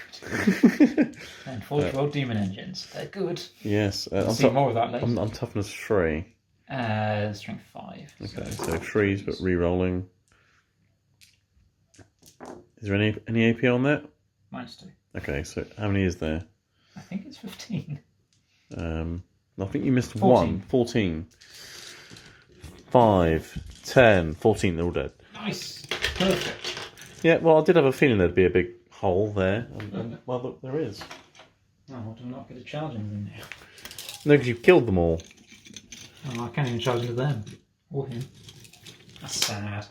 good. And Forge World Demon Engines, they're good. Yes. I'll see more of that later. I'm toughness 3. Strength 5. Okay, so freeze, but re-rolling. Is there any AP on that? -2. Okay, so how many is there? I think it's 15. I think you missed 14. 1. 14. 5, 10, 14, they're all dead. Nice. Perfect. Yeah, well, I did have a feeling there'd be a big hole there. And well, look, there is. Oh, do I not get to charge anything now? No, because you've killed them all. Oh, I can't even charge into them. Or him. That's sad.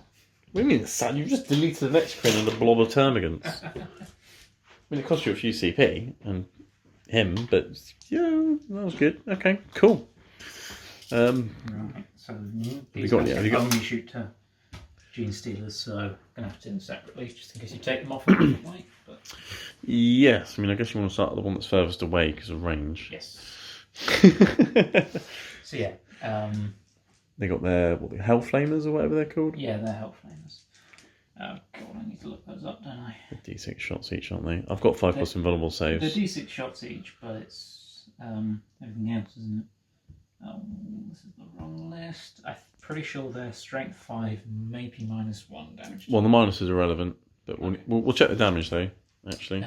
What do you mean it's sad? You've just deleted the Exocrine and a blob of termagants. I mean, it cost you a few CP and him, but yeah, that was good. Okay, cool. Right, so these have you got only shoot Gene Stealers, so I'm going to have to do them separately, just in case you take them off in a different way. But... Yes, I mean, I guess you want to start with the one that's furthest away because of range. Yes. So yeah. They got their Hell Flamers or whatever they're called? Yeah, they're Hell Flamers. Oh god, I need to look those up, don't I? They're D6 shots each, aren't they? I've got 5+ invulnerable saves. They're D6 shots each, but it's everything else, isn't it? Oh, this is the wrong list. I'm pretty sure they're strength 5, maybe -1 damage. Well, the minus is irrelevant, but we'll check the damage though, actually.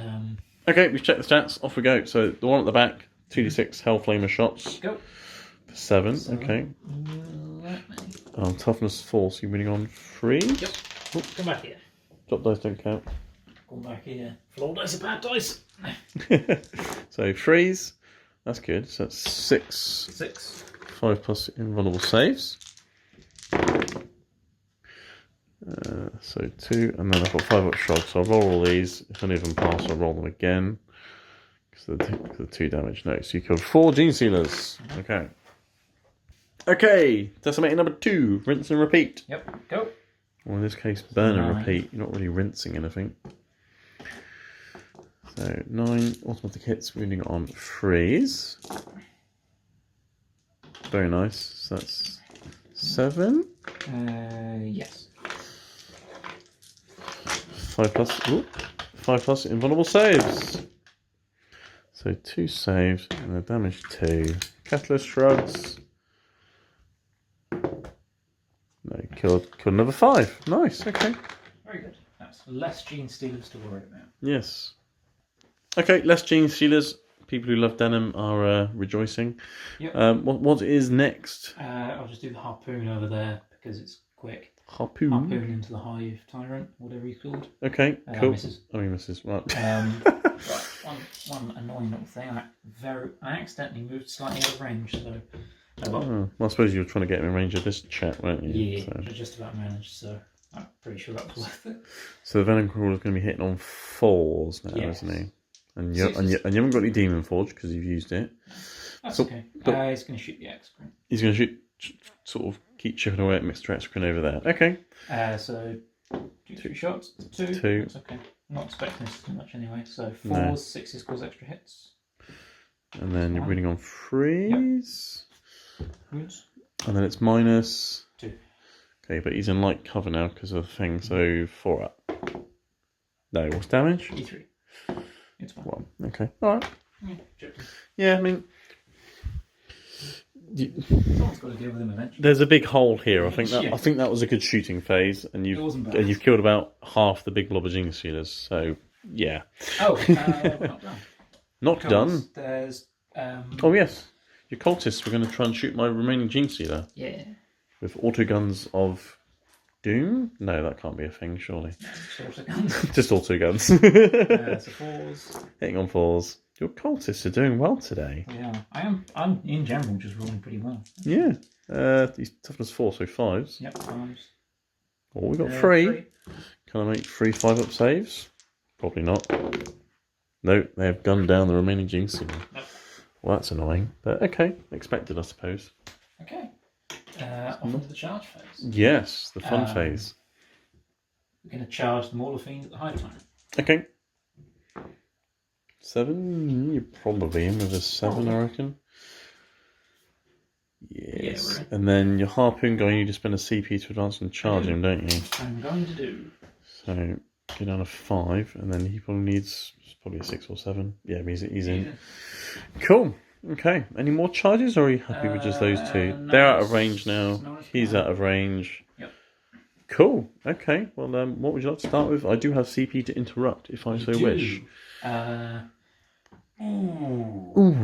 Okay, we've checked the stats. Off we go. So the one at the back, 2d6 Hell Flamer shots. Go. 7, okay. Toughness 4, so you're winning on 3. Yep. Oh, come back here. Drop dice don't count. Come back here. Floor dice are bad dice. So freeze. That's good. So that's 6. 6. 5+ invulnerable saves. So 2, and then I've got 5 up shrug. So I'll roll all these. If any of them pass, I'll roll them again. So the 2 damage. No, so you killed 4 Gene Stealers. Okay. Okay, decimator number 2. Rinse and repeat. Yep, go. Well, in this case, burn and 9. repeat. You're not really rinsing anything. So 9 automatic hits, wounding on freeze. Very nice. So that's 7. Yes. 5 plus. Ooh, 5 plus invulnerable saves. So 2 saved and the damage 2. Catalyst shrugs. No, killed another 5. Nice. Okay. Very good. That's less Gene Stealers to worry about. Yes. Okay, less Gene Stealers. People who love denim are rejoicing. Yep. What is next? I'll just do the harpoon over there because it's quick. Harpoon. Harpoon into the hive tyrant, whatever he's called. Okay, cool. Misses. Oh, he misses. Right. Right. One annoying little thing. I accidentally moved slightly out of range, so. Well, I suppose you were trying to get him in range of this chat, weren't you? Yeah, So. I just about managed, so I'm pretty sure that was worth it. So the Venom Crawler's going to be hitting on 4s now, Yes. isn't he? And you haven't got any Demon Forge because you've used it. That's So- okay. but- He's going to shoot the X-Screen. He's going to sort of keep chipping away at Mr. X-Screen over there. Okay. So 2 shots. 2. 2. That's okay. I'm not expecting this too much anyway. So 4s, No. 6s cause extra hits. And then you're reading on freeze. Wounds. And then it's minus 2. Okay, but he's in light cover now because of the thing, so 4 up. No, what's damage? E3. It's fine. 1. Okay, alright. Yeah, chipped him. Yeah, I mean, Someone's got to deal with him eventually. there's a big hole here. I think Yeah. that was a good shooting phase, and It wasn't bad. you've killed about half the big blob of Gene Stealers. So yeah, Oh, not done. not Because done. There's Oh yes, your cultists were going to try and shoot my remaining Gene Stealer yeah, with autoguns of doom. No, that can't be a thing, surely. sort of guns. Just autoguns. So 4s. Hitting on 4s. Your cultists are doing well today. Yeah, I'm in general just rolling pretty well. Yeah. He's toughness 4, so 5s. Yep, 5s. Oh, we got 3. Can I make 3 5-up saves? Probably not. No, they have gunned down the remaining Gene Stealer. Nope. Well, that's annoying. But okay, expected, I suppose. Okay. Off into the charge phase. Yes, the fun Um, phase. We're going to charge the Mauler Fiend at the hive time. Okay. 7? You're probably in with a 7, I reckon. Yes. we're in. And then your harpoon guy, you need to spend a CP to advance and charge him, don't you? I'm going to do. So go down to 5, and then he probably needs probably a 6 or 7. Yeah, he's in. Cool. Okay. Any more charges, or are you happy with just those 2? No, They're out of range now. no, it's He's fine. out of range. Yep. Cool. Okay. Well, what would you like to start with? I do have CP to interrupt if I so wish. Ooh.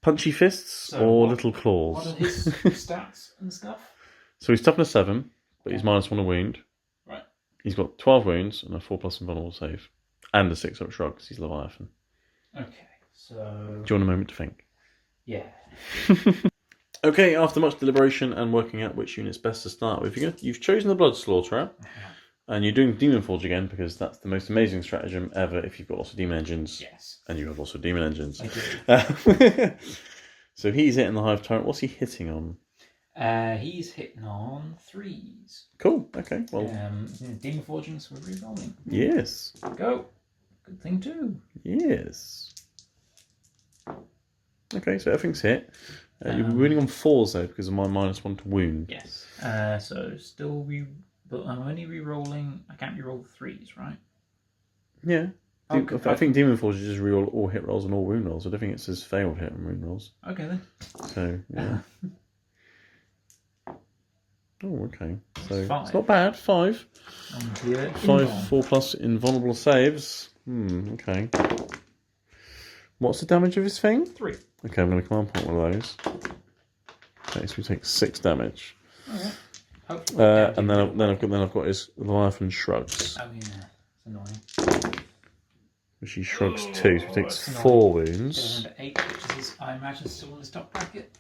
Punchy fists So or what- little What claws? are his stats and stuff? So he's toughness 7, but he's -1 a wound. Right. He's got 12 wounds and a 4+ invulnerable save. And a 6-up shrug because he's Leviathan. Okay, so Do you want a moment to think? yeah. Okay, after much deliberation and working out which unit's best to start with, you've chosen the Blood Slaughterer. And you're doing Demon Forge again because that's the most amazing stratagem ever if you've got lots of demon engines. Yes, And you have lots of demon engines. I do. So he's hitting the Hive Tyrant. What's he hitting on? He's hitting on 3s. Cool. Okay. Well, Demon Forgings, we're re-rolling. yes. Go. Good thing too. Yes. Okay, so everything's hit. You'll be winning on 4s though because of my -1 to wound. Yes. So still but I'm only re-rolling. I can't re-roll 3s, right? Yeah. Okay. I think Demon Forge is just reroll all hit rolls and all wound rolls. I don't think it says fail with hit and wound rolls. Okay then. So yeah. Oh, okay. So 5. it's not bad. 5. On the 5 invuln. 4+ invulnerable saves. Okay. What's the damage of his thing? 3. Okay, I'm going to command point one of those. Okay, so we take 6 damage. Alright. Hopefully. And then I've got his Leviathan shrugs, Oh yeah, it's annoying. which he shrugs 2, so he takes that's 4 Going wounds. to 8, which is, I imagine, still in the top bracket.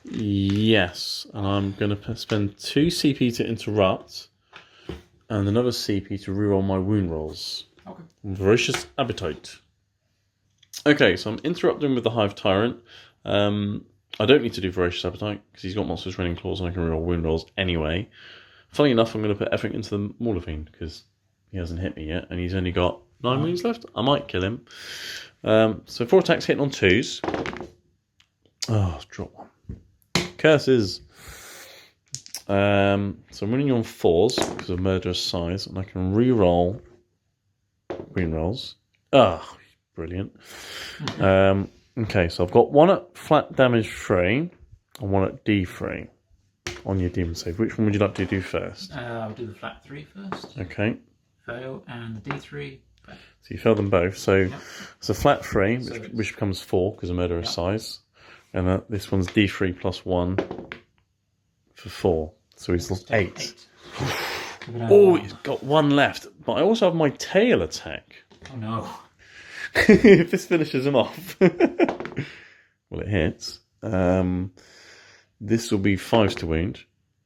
Yes, and I'm going to spend 2 CP to interrupt, and another CP to reroll my wound rolls. Okay. Voracious Appetite. Okay, so I'm interrupting with the Hive Tyrant. I don't need to do Voracious Appetite because he's got Monstrous Raining Claws and I can reroll wound rolls anyway. Funny enough, I'm going to put everything into the Mauler Fiend because he hasn't hit me yet and he's only got 9 wounds left. I might kill him. So 4 attacks hitting on 2s. Oh, drop one. Curses. So I'm winning you on 4s because of Murderous Size and I can reroll wound rolls. Ah, brilliant. Okay, so I've got 1 at flat damage 3 and 1 at D3 on your demon save. Which one would you like to do first? I'll do the flat 3 first. Okay. Fail, and the D3. Fail. So you failed them both. So it's a flat 3, which becomes 4 because of Murderous Size. And this one's D3 plus 1 for 4. So he's lost 8. Oh, he's got 1 left. But I also have my tail attack. Oh no. If this finishes him off. Well, it hits. This will be 5s to wound.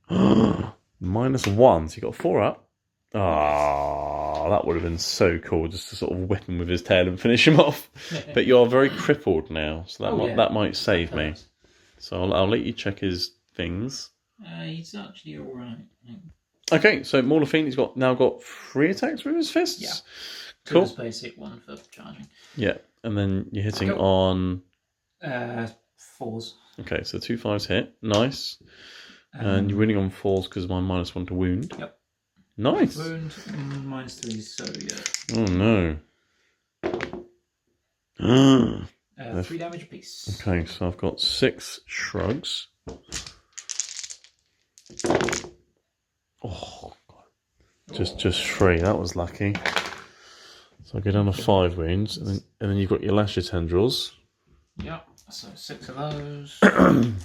-1. So you got 4 up. Ah, that would have been so cool just to sort of whip him with his tail and finish him off. But you're very crippled now, so that might save me. So I'll let you check his things. He's actually alright. Okay, so Mauler Fiend, he's now got 3 attacks with his fists. Yeah. Cool. Just basic 1 for charging. Yeah, and then you're hitting on 4s. Okay, so 2 5s hit. Nice. And you're winning on 4s because of my -1 to wound. Yep. Nice. Wound -3, so yeah. Oh no. 3 damage apiece. Okay, so I've got 6 shrugs. Oh, God. Just 3. That was lucky. So I go down to 5 wounds, and then you've got your Lasher Tendrils. Yep. So 6 of those. Come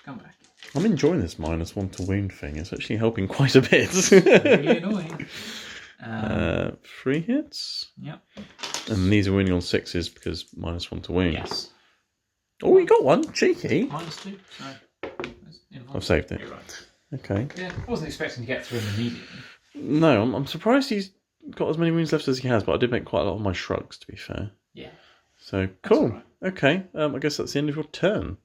back. I'm enjoying this -1 to wound thing. It's actually helping quite a bit. Really annoying. 3 hits. Yep. And these are winning on 6s because -1 to wound. Yes. Oh, you got one. Cheeky. -2. So I've saved it. You're right. Okay. Yeah, I wasn't expecting to get through him immediately. No, I'm surprised he's got as many wounds left as he has, but I did make quite a lot of my shrugs, to be fair. Yeah. So, cool. Right. Okay, I guess that's the end of your turn.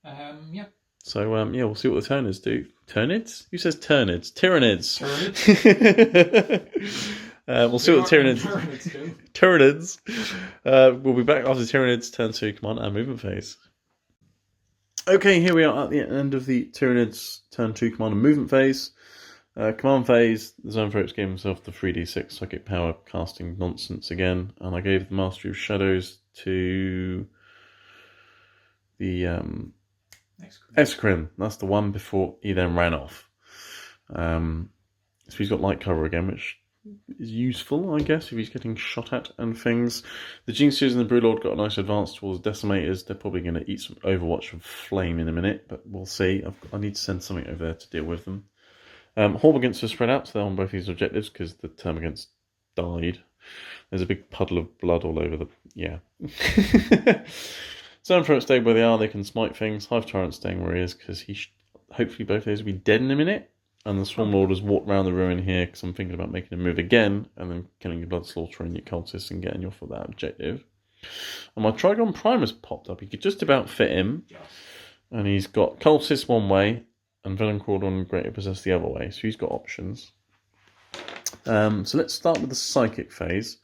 Yeah. So, yeah, we'll see what the Tyranids do. Tyranids? Who says Tyranids? Tyranids. We'll see what the Tyranids do. Tyranids. We'll be back after Tyranids turn 2 command and movement phase. Okay, here we are at the end of the Tyranids turn 2 command and movement phase. Command phase, the Zoanthropes gave himself the 3d6 psychic power casting nonsense again, and I gave the Mastery of Shadows to the Escrim. That's the one before he then ran off. So he's got light cover again, which is useful, I guess, if he's getting shot at and things. The Genesteers and the Brewlord got a nice advance towards Decimators. They're probably going to eat some Overwatch of Flame in a minute, but we'll see. I need to send something over there to deal with them. Hormagaunts are spread out, so they're on both these objectives because the Termagants died. There's a big puddle of blood all over the... Yeah. Zoanthropes stay where they are, they can smite things. Hive Tyrant staying where he is because hopefully both of those will be dead in a minute. And the Swarm Lord has walked around the ruin here because I'm thinking about making a move again and then killing your Bloodslaughter and your Cultists and getting you off of that objective. And my Trigon Primus popped up. He could just about fit him. Yes. And he's got Cultists one way and Venom Crawdon and Greater Possess the other way. So he's got options. So let's start with the Psychic phase.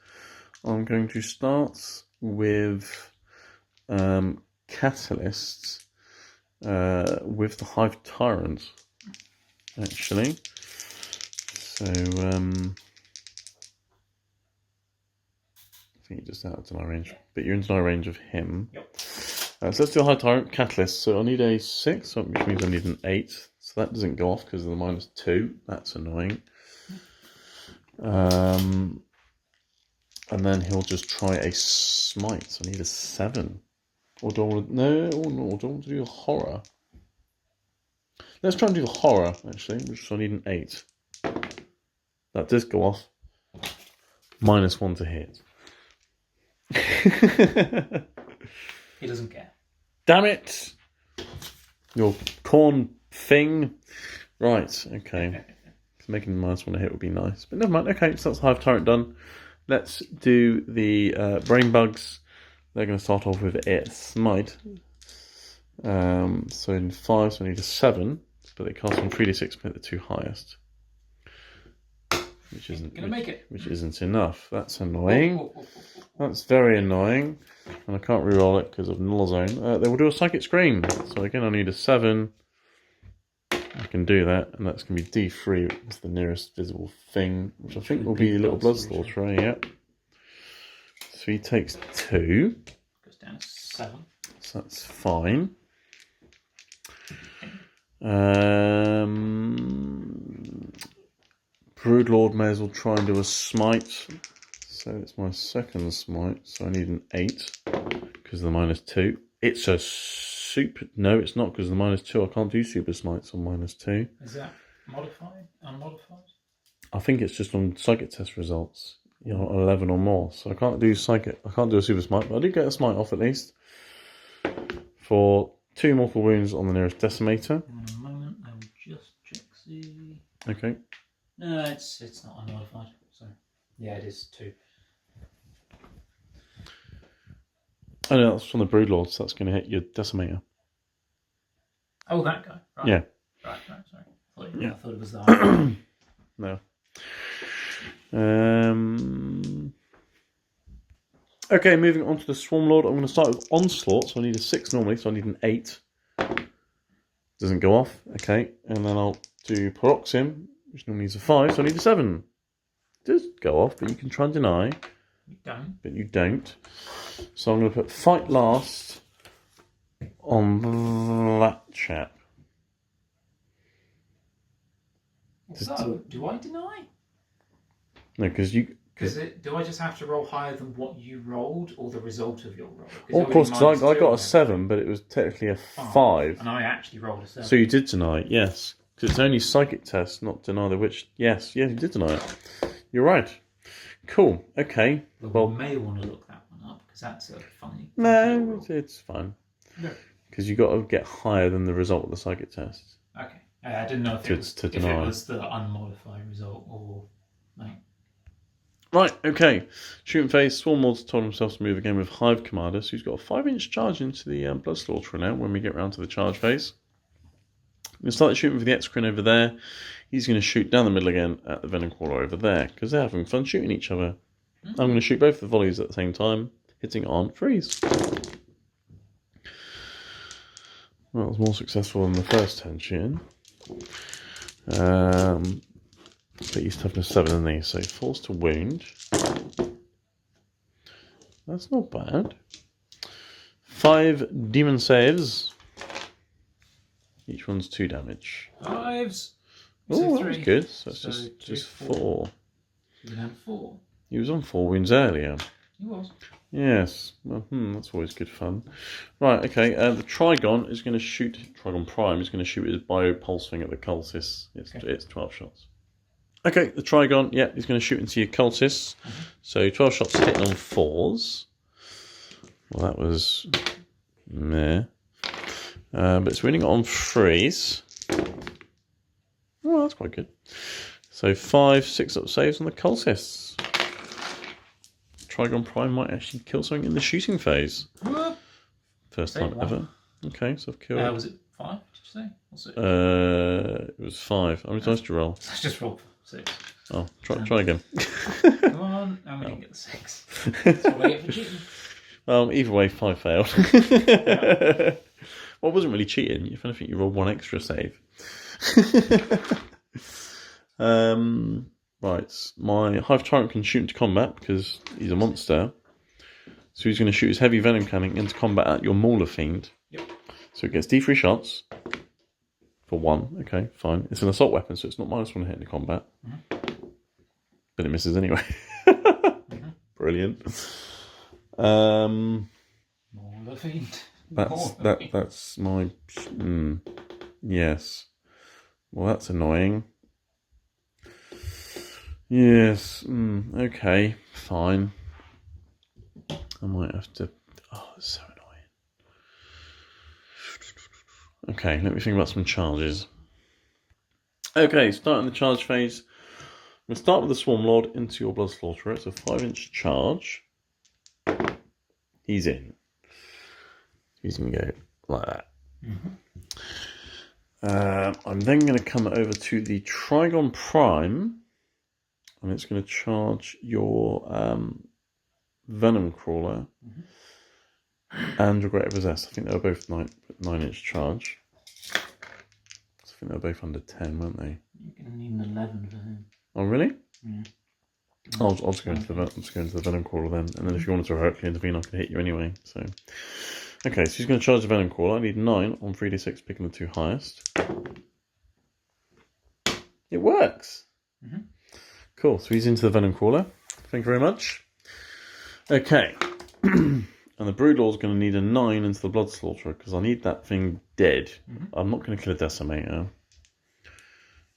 I'm going to start with Catalysts with the Hive Tyrant. Actually, so I think you're just out of deny range, but you're in deny range of him. Yep. So let's do a High Tyrant Catalyst. So I need a 6, which means I need an 8. So that doesn't go off because of the -2. That's annoying. And then he'll just try a Smite. So I need a 7. Or do I want to... No, I don't want to do a Horror. Let's try and do the Horror, actually, which I need an 8. That does go off. -1 to hit. He doesn't care. Damn it! Your corn thing. Right, okay. Making -1 to hit would be nice. But never mind. Okay, so that's Hive Tyrant done. Let's do the brain bugs. They're going to start off with a smite. So in 5, so I need a 7, but they cast on 3d6 but the 2 highest. Which isn't enough. That's annoying. That's very annoying. And I can't reroll it because of null zone. They will do a psychic scream. So again, I need a 7. I can do that, and that's going to be D3. It's the nearest visible thing, which I think will be a little blood slaughterer. Yep. So he takes 2. Goes down to 7. So that's fine. Broodlord may as well try and do a smite. So it's my second smite, so I need an 8 because of the -2. It's a super... No, it's not because of the -2. I can't do super smites on -2. Is that modified? Unmodified? I think it's just on psychic test results. You know, 11 or more. So I can't do psychic. I can't do a super smite, but I did get a smite off at least. For 2 mortal wounds on the nearest decimator. In a moment, I will just check the... Okay. No, it's not unmodified. So yeah, it is 2. Oh no, that's from the Broodlord, so that's going to hit your decimator. Oh, that guy. Right. Yeah. Right, sorry. Yeah. I thought it was that. No. Okay, moving on to the Swarmlord. I'm going to start with Onslaught, so I need a 6 normally, so I need an 8. Doesn't go off. Okay, and then I'll do Paroxysm, which normally needs a 5, so I need a 7. It does go off, but you can try and deny. You don't. But you don't. So I'm going to put Fight Last on that chap. So, do I deny? No, because you... Do I just have to roll higher than what you rolled, or the result of your roll? Well, of course, because I got a 7, but it was technically a 5. And I actually rolled a 7. So you did deny it, yes. Because it's only psychic test, not deny the witch. Yes, you did deny it. You're right. Cool, okay. Well, we may want to look that one up, because that's a funny... No, it's fine. No. Because you got to get higher than the result of the psychic test. Okay. I didn't know if it was the unmodified result, or... like... Right, okay. Shooting phase, Swarmlord's told himself to move again with Hive Commander, so he's got a 5-inch charge into the Blood Slaughterer now when we get round to the charge phase. I'm going to start shooting with the Exocrine over there. He's going to shoot down the middle again at the Venom Crawler over there, because they're having fun shooting each other. I'm going to shoot both the volleys at the same time, hitting on freeze. Well, it was more successful than the first 10 shooting. But he's toughness 7 in these, so force to wound. That's not bad. 5 demon saves. Each one's 2 damage. 5s. Oh, that was good. So it's So just 4. You had 4. He was on 4 wounds earlier. He was. Yes. Well, that's always good fun. Right, okay. The Trigon is going to shoot... Trigon Prime is going to shoot his Biopulse thing at the Cultist. It's 12 shots. Okay, the Trigon, yeah, he's going to shoot into your Cultists. So 12 shots hitting on 4s. Well, that was meh. But it's winning on 3s. Oh, that's quite good. So 5 6-up saves on the Cultists. Trigon Prime might actually kill something in the shooting phase. First time ever. Okay, so I've killed... was it 5, did you say? What's it? It was 5. How many times did you roll? I just rolled 6. Oh, try again. Come on, I'm going to get the 6. That's what I get for cheating. Either way, 5 failed. Well, it wasn't really cheating. If anything, you rolled 1 extra save. Right, my Hive Tyrant can shoot into combat because he's a monster. So he's going to shoot his heavy venom cannon into combat at your Mauler Fiend. Yep. So it gets D3 shots for 1. Okay, fine. It's an assault weapon, so it's not -1 hit into combat. But it misses anyway. Brilliant. Mauler Fiend. That's my... yes. Well, that's annoying. Yes. Okay, fine. I might have to... Oh, it's so annoying. Okay, let me think about some charges. Okay, starting the charge phase. We'll start with the Swarm Lord into your Blood Slaughterer. It's a 5-inch charge. He's in. He's going to go like that. I'm then going to come over to the Trigon Prime, and it's going to charge your Venom Crawler and your Greater Possessed. I think they were both 9-inch charge. I think they were both under 10, weren't they? You're going to need an 11 for him. Oh, really? Yeah. I'll just go into the Venom Crawler then, and then if you wanted to heroically intervene, I can hit you anyway. So, okay, so he's going to charge the Venom Crawler. I need 9 on 3d6, picking the 2 highest. It works. Cool. So he's into the Venom Crawler. Thank you very much. Okay, and the Broodlord's going to need a 9 into the Blood Slaughterer because I need that thing dead. I'm not going to kill a Decimator.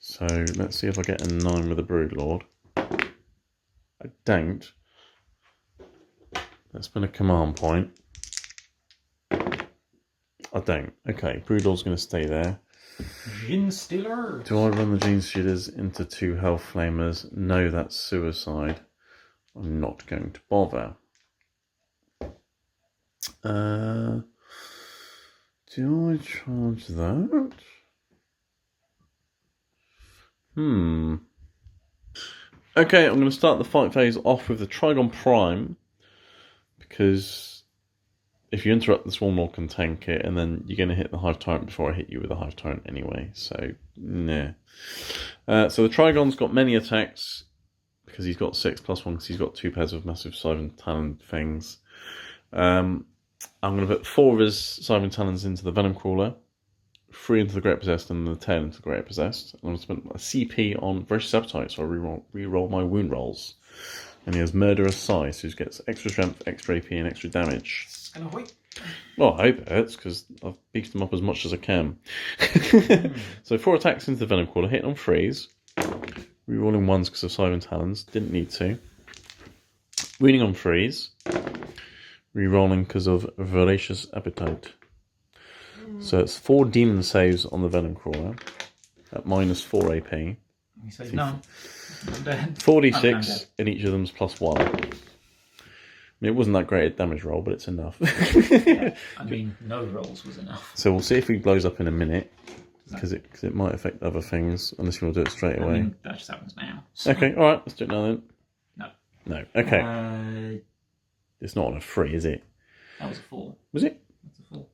So let's see if I get a 9 with the Broodlord. I don't. Let's spin a command point. I don't. Okay, Broodlord's going to stay there. Gene Stealer. Do I run the Gene Stealers into 2 Health Flamers? No, that's suicide. I'm not going to bother. Do I charge that? Okay, I'm going to start the fight phase off with the Trigon Prime, because if you interrupt, the Swarm Lord can tank it, and then you're going to hit the Hive Tyrant before I hit you with the Hive Tyrant anyway, so nah. So the Trigon's got many attacks, because he's got 6 plus 1, because he's got 2 pairs of massive Siphon Talon things. I'm going to put 4 of his Siphon Talons into the Venom Crawler, 3 into the Great Possessed, and the 10 into the Great Possessed. I'm going to spend a CP on Voracious Appetite, so I re-roll my wound rolls. And he has Murderous Size, so he gets extra strength, extra AP, and extra damage. Well, I hope it hurts, because I've beefed him up as much as I can. So 4 attacks into the Venom Crawler, hitting on 3s. Rerolling 1s because of Siphon Talons, didn't need to. Wounding on 3s. Rerolling because of Voracious Appetite. So it's 4 demon saves on the Venom Crawler at -4 AP. You say none. 46, and each of them's +1. I mean, it wasn't that great a damage roll, but it's enough. Yeah, I mean, no rolls was enough. So we'll see if he blows up in a minute, because it might affect other things, unless you want to do it straight away. I mean, that just happens now. So. Okay, alright, let's do it now then. No. No, okay. It's not on a 3, is it? That was a 4. Was it? That's a 4.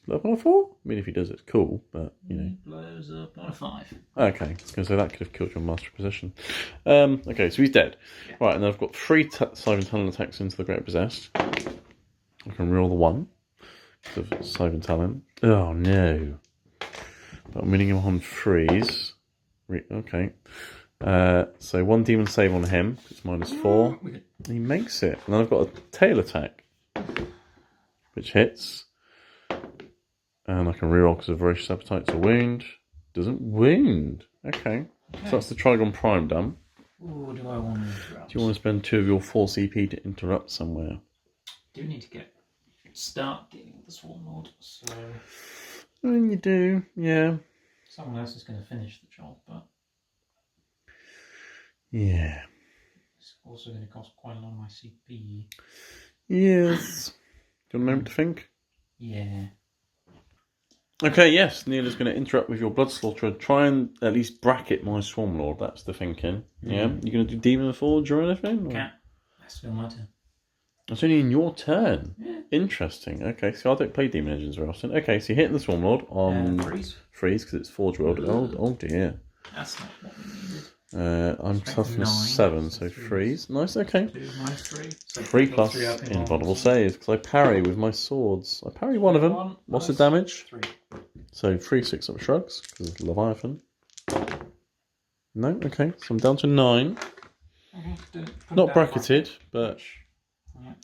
Blow up on a 4? I mean, if he does, it's cool, but, you know. He blows up on a 5. Okay, I was going to say that could have killed your master possession. Okay, so he's dead. Yeah. Right, and then I've got 3 Siphon Talon attacks into the Great Possessed. I can roll the 1 because of Siphon Talon. Oh, no. But I'm winning him on 3s. Okay. So 1 demon save on him. It's -4. He makes it. And then I've got a tail attack, which hits. And I can reroll because of Voracious Appetite to wound. Doesn't wound. Okay. So that's the Trigon Prime done. Ooh, do I want to interrupt? Do you want to spend 2 of your 4 CP to interrupt somewhere? Do need to start dealing with the Swarm Lord, so... I mean, you do, yeah. Someone else is going to finish the job, but... Yeah. It's also going to cost quite a lot of my CP. Yes. Do you want a moment to think? Yeah. Okay, yes, Neil is going to interrupt with your Blood Slaughterer. Try and at least bracket my Swarm Lord, that's the thinking. Yeah? You going to do Demon Forge or anything? Can't. That's still my turn. It's only in your turn. Yeah. Interesting. Okay, so I don't play Demon Engines very often. Okay, so you're hitting the Swarm Lord on... Freeze, because it's Forge World. Oh dear. That's not what we needed. I'm toughness 7, so freeze. Nice, okay. 2 minus 3. So 3 plus invulnerable saves, because I parry with my swords. I parry one of them. What's the damage? 3. So 3 6-up shrugs, because it's Leviathan. No, okay, so I'm down to 9. Not bracketed, but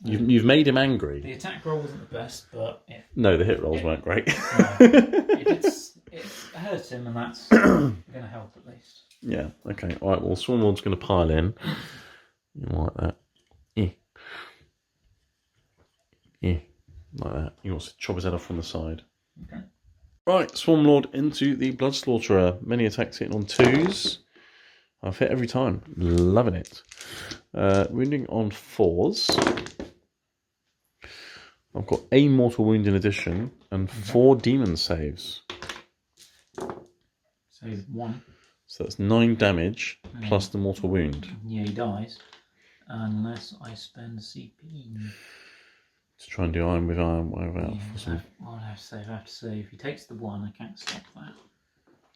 you've made him angry. The attack roll wasn't the best, but... No, the hit rolls weren't great. No, it hurt him, and that's going to help at least. Yeah, okay. Alright, well, Swarm Lord's going to pile in. You like that. Like that. He wants to chop his head off from the side. Okay. Right, Swarm Lord into the Blood Slaughterer. Many attacks hitting on 2s. I've hit every time. Loving it. Wounding on 4s. I've got a mortal wound in addition and 4 demon saves. Save 1. So that's 9 damage plus the mortal wound. Yeah, he dies. Unless I spend CP. To try and do iron with iron, whatever else. Yeah, I'll have to save. He takes the 1, I can't stop that.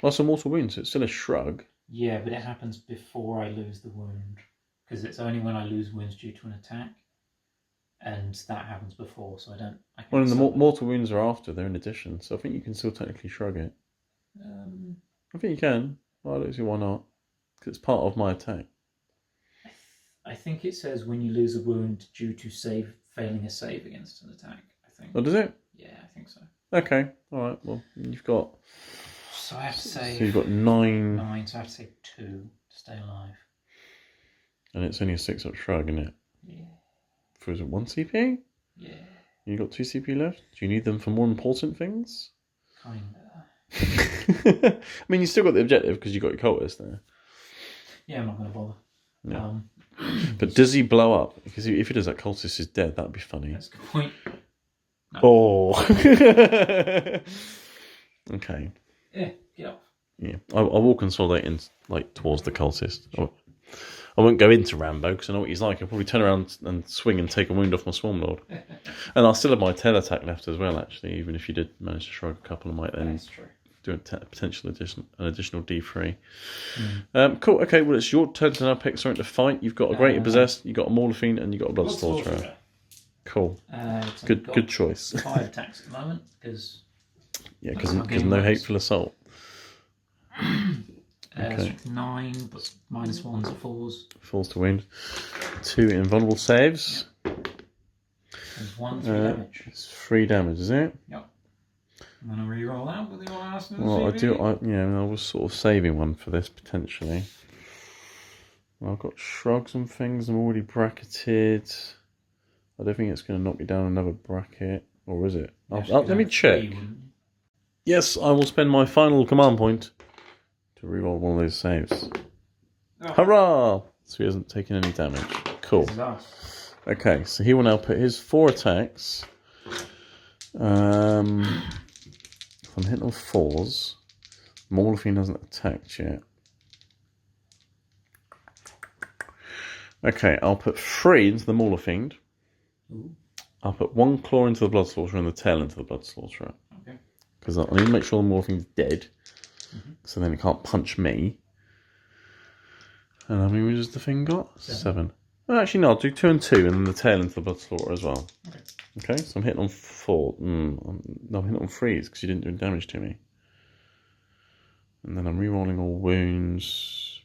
Well, that's a mortal wound, so it's still a shrug. Yeah, but it happens before I lose the wound. Because it's only when I lose wounds due to an attack. And that happens before, so I can't Well, and the stop it. mortal wounds are after, they're in addition, so I think you can still technically shrug it. I think you can. Well, I don't see why not. Because it's part of my attack. I think it says when you lose a wound due to failing a save against an attack, I think. Oh, does it? Yeah, I think so. Okay, alright, well, you've got... So I have to save... So you've got 9... 9, so I have to save 2 to stay alive. And it's only a 6-up shrug, isn't it? Yeah. For is it 1 CP? Yeah. You got 2 CP left? Do you need them for more important things? Kinda. I mean, you still got the objective because you got your cultist there. Yeah, I'm not going to bother. Yeah. But does he blow up? Because if he does, that cultist is dead. That'd be funny. That's a good point. No. Oh. Okay. Yeah, get off. Yeah, I will consolidate in towards the cultist. I won't go into Rambo because I know what he's like. I'll probably turn around and swing and take a wound off my Swarm Lord. And I'll still have my tail attack left as well, actually, even if you did manage to shrug a couple, I might then do an additional D3. Cool, okay, well, it's your turn to now pick something to fight. You've got a Greater Possessed, you've got a Maul Fiend, and you've got a Blood Slaughterer. Cool. Good choice. 5 attacks at the moment, because... Yeah, because no Hateful Assault. Okay. 9, but -1s at 4s. Falls to wound. 2 invulnerable saves. There's 1 3 damage. It's 3 damage, is it? Yep. I'm going to re-roll out with your last Well, I was sort of saving one for this, potentially. Well, I've got shrugs and things. I'm already bracketed. I don't think it's going to knock me down another bracket. Or is it? Let me check. Yes, I will spend my final command point to reroll one of those saves. Oh. Hurrah! So he hasn't taken any damage. Cool. Okay, so he will now put his 4 attacks. If I'm hitting on 4s, Maul Fiend hasn't attacked yet. Okay, I'll put 3 into the Maul Fiend. I'll put 1 claw into the Blood Slaughterer and the tail into the Blood Slaughterer. Okay. Because I need to make sure the Maul Fiend's dead. So then it can't punch me. And how many wounds has the thing got? 7. Oh, actually, no, I'll do 2 and 2 and then the tail into the Blood Slaughterer as well. Okay, so I'm hitting on 4. No, I'm hitting on 3s because you didn't do damage to me. And then I'm rerolling all wounds.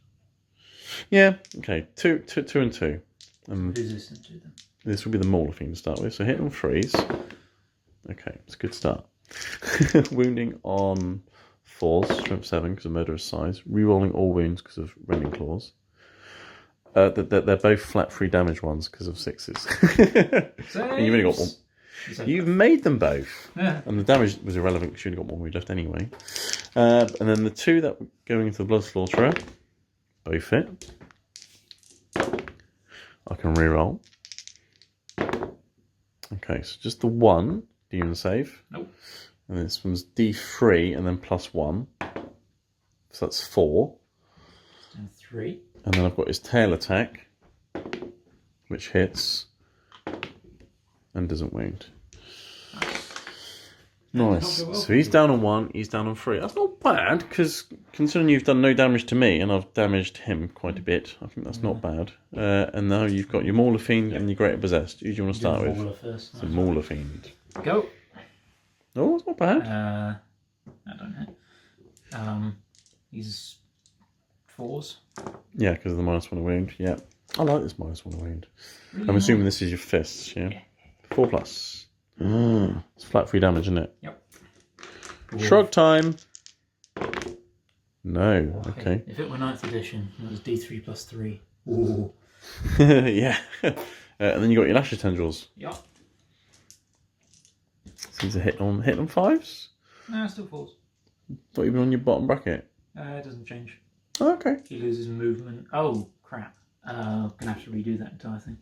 Yeah, okay, 2 and 2. Resistant to them. This will be the Maul Fiend to start with. So hitting on 3s. Okay, it's a good start. Wounding on 4s, strength 7 because of murderous size. Rerolling all wounds because of rending claws. They're both flat 3 damage ones because of 6s. And you've only got 1. You've made them both. Yeah. And the damage was irrelevant because you only got 1 wound left anyway. And then the 2 that were going into the Blood Slaughterer, both hit. I can reroll. Okay, so just the 1 demon save. Nope. And this one's D3 and then +1. So that's 4. And 3. And then I've got his tail attack, which hits and doesn't wound. Nice. So he's down on 1, he's down on 3. That's not bad, because considering you've done no damage to me and I've damaged him quite a bit, I think that's not bad. And now you've got your Mauler Fiend and your Greater Possessed. Who do you want to start with? Mauler first. So Mauler Fiend. Go. Oh, that's not bad. I don't know. He's 4s. Yeah, because of the -1 wound. Yeah. I like this -1 wound. I'm assuming this is your fists, yeah? 4+. It's flat 3 damage, isn't it? Yep. Shrug time. No. Okay. If it were 9th edition, it was D3 +3. Ooh. Yeah. And then you got your Lasher Tendrils. Yep. Seems to hit on 5s. No, still 4s. Not even on your bottom bracket. It doesn't change. Okay. He loses movement. Oh, crap. Gonna have to redo that entire thing.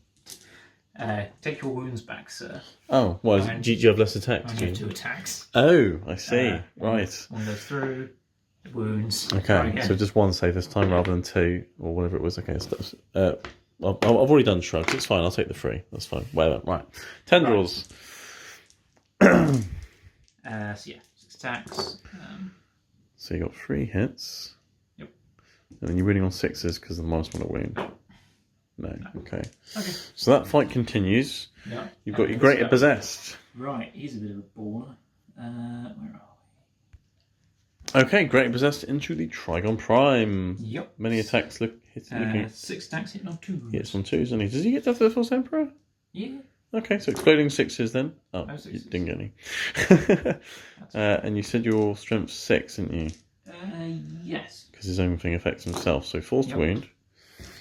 Take your wounds back, sir. Oh, well, do you have less attacks? I get 2 attacks. Oh, I see. Right. One goes through. Wounds. Okay, so just 1 save this time rather than 2, or whatever it was. Okay, so that's, I've already done shrugs. It's fine. I'll take the 3. That's fine. Whatever. Right. Tendrils. Right. So yeah, 6 attacks. So you got 3 hits. Yep. And then you're winning on 6s because of the -1 at wound. No. Okay. Okay. So that fight continues. Yeah. You've got your Greater Possessed. Right, he's a bit of a baller. Where are Okay, Greater Possessed into the Trigon Prime. Yep. Many attacks looking 6 attacks hitting on 2. hits on 2s, and does he get Death of the False Emperor? Yeah. Okay, so exploding 6s then. Oh, No you 6s. didn't get any. And you said your strength 6, didn't you? Yes. Because his own thing affects himself. So force to wound.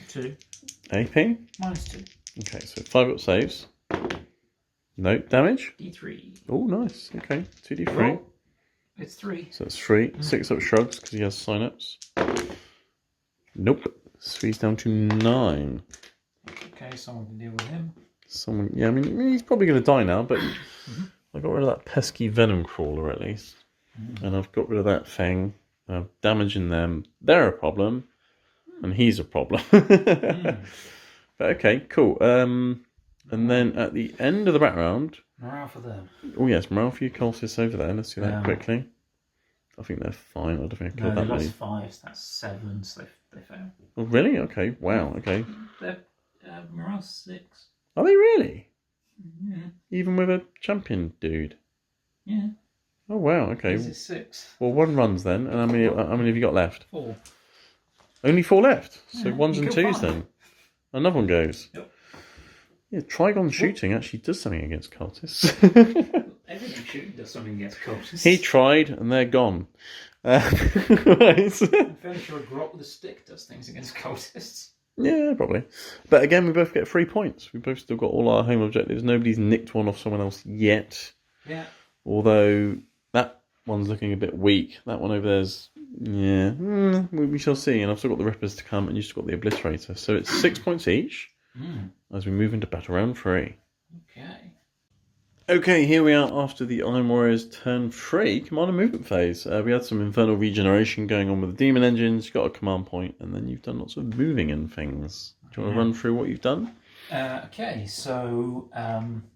2. AP. -2. Okay, so 5 up saves. No damage. D3. Oh, nice. Okay, 2d3. Roll. It's 3. So that's 3. 6 up shrugs because he has sign-ups. Nope. So he's down to 9. Okay, someone can deal with him. Yeah, I mean he's probably going to die now, but I got rid of that pesky venom crawler at least. And I've got rid of that thing. I'm damaging them. They're a problem. And he's a problem. But okay, cool. And then at the end of the background... Morale for them. Oh yes, morale for your cultists over there. Let's do that quickly. I think they're fine. I don't think I killed that they many. lost 5, so that's 7, so they failed. Oh, really? Okay. Wow. Okay. Their morale's 6. Are they really? Yeah. Even with a champion dude? Yeah. Oh wow. Okay. This is 6. Well, 1 runs then, and how many have you got left? 4. Only 4 left. So Yeah, 1s you and killed 2s 5. then. Another one goes. Yep. Yeah, Trigon shooting actually does something against cultists. Everything shooting does something against cultists. He tried, and they're gone. Right. I'm fairly sure a grot with a stick does things against cultists. Yeah, probably. But again, we both get 3 points. We both still got all our home objectives. Nobody's nicked one off someone else yet. Yeah. Although that one's looking a bit weak. That one over there's... Yeah. We shall see. And I've still got the Rippers to come, and you've still got the Obliterator. So it's 6 points each as we move into Battle Round 3. Okay. Okay, here we are after the Iron Warriors turn 3, command and movement phase. We had some infernal regeneration going on with the demon engines, you got a command point, and then you've done lots of moving and things. Do you want to run through what you've done? Okay, so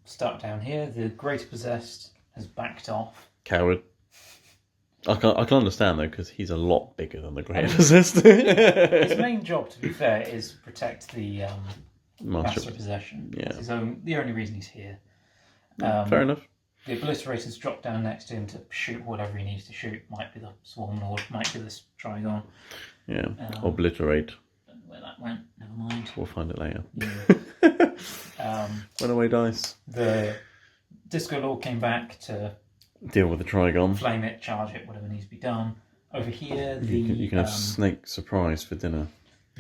start down here. The Greater Possessed has backed off. Coward. I can understand though, because he's a lot bigger than the Greater Possessed. His main job, to be fair, is protect the Master Possession. Yeah. It's the only reason he's here. Fair enough. The Obliterator's dropped down next to him to shoot whatever he needs to shoot. Might be the Swarm Lord, might be this Trigon. Yeah, obliterate. Don't know where that went, never mind. We'll find it later. Yeah. Went away dice. The Disco Lord came back to deal with the Trigon. flame it, charge it, whatever needs to be done. Over here, You can have snake surprise for dinner.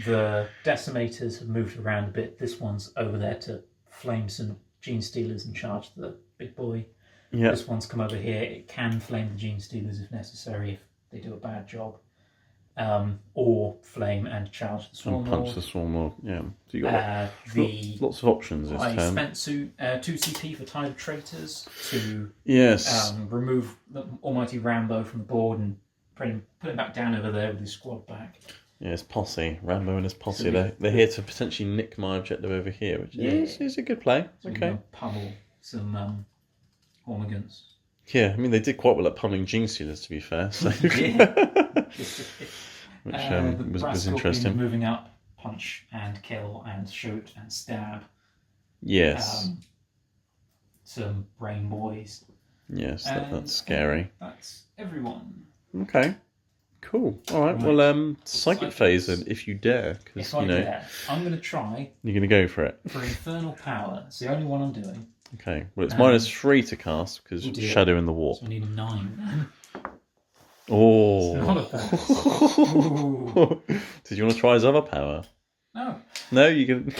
The Decimators have moved around a bit. This one's over there to flame some Gene Stealers and charge the big boy. Yeah. This one's come over here. It can flame the Gene Stealers if necessary, if they do a bad job. Or flame and charge the Swarm And punch Lord. the Swarm Lord. Yeah. So you got lots of options this I turn. spent 2 CP for Tide of Traitors to remove the almighty Rambo from the board and put him back down over there with his squad back. Yeah, it's posse. Rambo and his posse. They're here to potentially nick my objective over here, which is a good play. So okay. Pummel some Hormigans. Yeah, I mean, they did quite well at pummeling Gene Stealers, to be fair. So. Which was interesting. Moving up, punch and kill and shoot and stab. Yes. Some brain boys. Yes, that's scary. That's everyone. Okay. Cool. All right. Well, psychic phase, if you dare, because dare, I'm going to try. You're going to go for it. For infernal power. It's the only one I'm doing. Okay. Well, it's -3 to cast because Shadow in the Warp. So we need a 9. Oh. It's not a Did you want to try his other power? No. No, you can.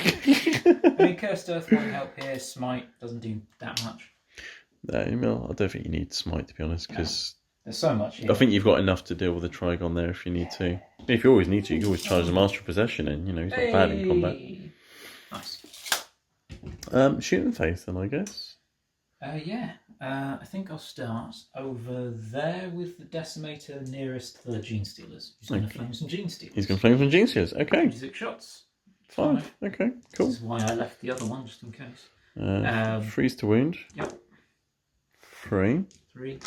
I mean, Cursed Earth won't help here. Smite doesn't do that much. No, I don't think you need Smite, to be honest, because There's so much here. I think you've got enough to deal with the Trigon there if you need to. If you always need to, you can always charge the Master of Possession in. You know, he's not bad in combat. Nice. Shooting phase then, I guess. Yeah. I think I'll start over there with the Decimator nearest the Gene Stealers. He's going to flame some Gene Stealers. He's going to flame some Gene Stealers. Okay. 26 shots. 5. Okay, cool. This is why I left the other one, just in case. Freeze to wound. Yep. 3. 3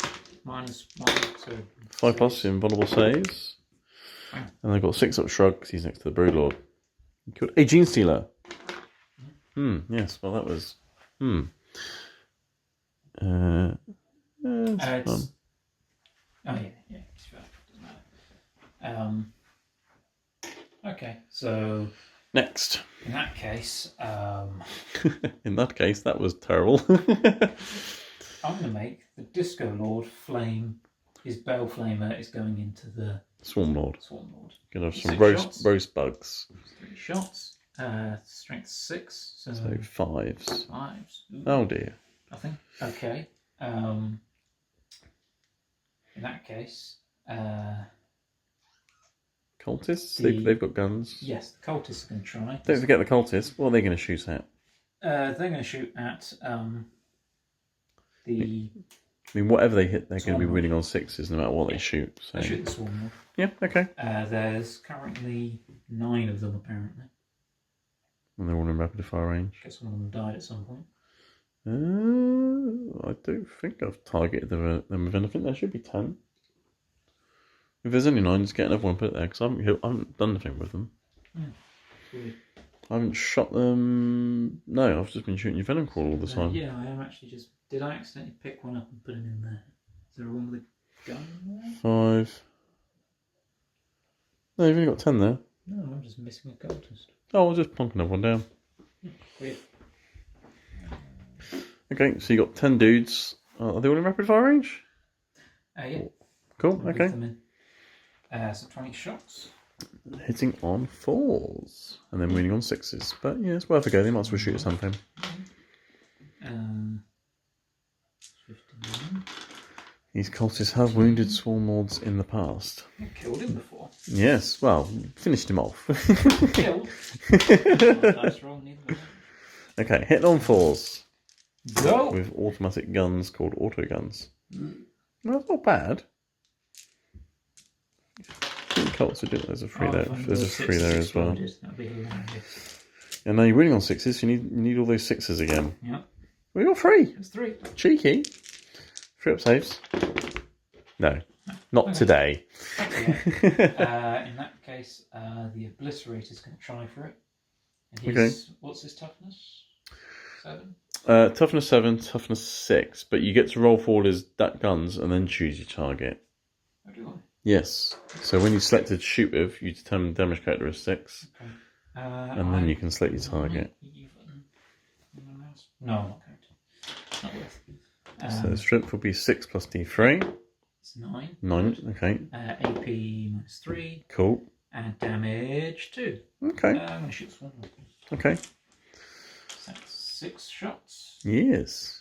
minus 1, so 5 plus invulnerable saves. Fine. And I've got 6 up shrug because he's next to the Broodlord. Good. Hey, Gene Stealer. Yes, well that was. It's fun. Oh yeah, it's fair. Doesn't matter. Okay, so Next. in that case, In that case, that was terrible. I'm going to make the Disco Lord flame. His Bell Flamer is going into the Swarm Lord. Gonna have some 6 roast shots. roast bugs. 3 shots. Strength 6. So, So 5s. 5s. Ooh, Oh dear. nothing. Okay. In that case, Cultists? They've got guns. yes, the cultists are going to try. Don't forget the cultists. What are they going to shoot at? They're going to shoot at the. I mean, whatever they hit, they're going to be Swarm winning on 6s no matter what they shoot. So. They shoot the Swarm Lord. Yeah, okay. There's currently 9 of them apparently. And they're all in rapid fire range. Guess one of them died at some point. I don't think I've targeted them with anything. There should be 10. If there's only 9, just get another one put it there because I haven't done anything with them. Weird. I haven't shot them. No, I've just been shooting your Venom Crawl all the time. Yeah, I am actually just. Did I accidentally pick one up and put him in there? Is there one with a gun in there? 5. No, you've only got 10 there. No, I'm just missing a cultist. Oh, I'll just plonk another one down. Weird. Okay, so you got 10 dudes. Are they all in rapid fire range? Yeah. Cool, I'll okay. beat them in. So 20 shots. Hitting on 4s. And then winning on 6s. But yeah, it's worth a go. They might as well shoot at something. 59. These cultists have wounded Swarm Lords in the past. I killed him before. Yes, well, finished him off. Killed. That's wrong, neither was it. Okay, hitting on 4s. Go! With automatic guns called autoguns. Well, that's not bad. Cults are doing. There's a 3 there. There's a 3 there as well. That'd be hilarious. And now you're winning on 6s. You need all those 6s again. Yeah. We got 3. There's 3. Cheeky. 3 up saves. No, not today. Okay. In that case, the Obliterator's going to try for it. And what's his toughness? 7? Toughness 7, toughness 6. But you get to roll for all his guns and then choose your target. Oh, do I? Yes. So when you selected shoot with, you determine damage characteristics. Okay. And then you can select your target. No, I'm not going to. Not worth. So strength will be 6 plus D3. It's 9. 9, okay. AP minus 3. Cool. And damage 2. Okay. I'm going to shoot this one. Okay. So that's 6 shots. Yes.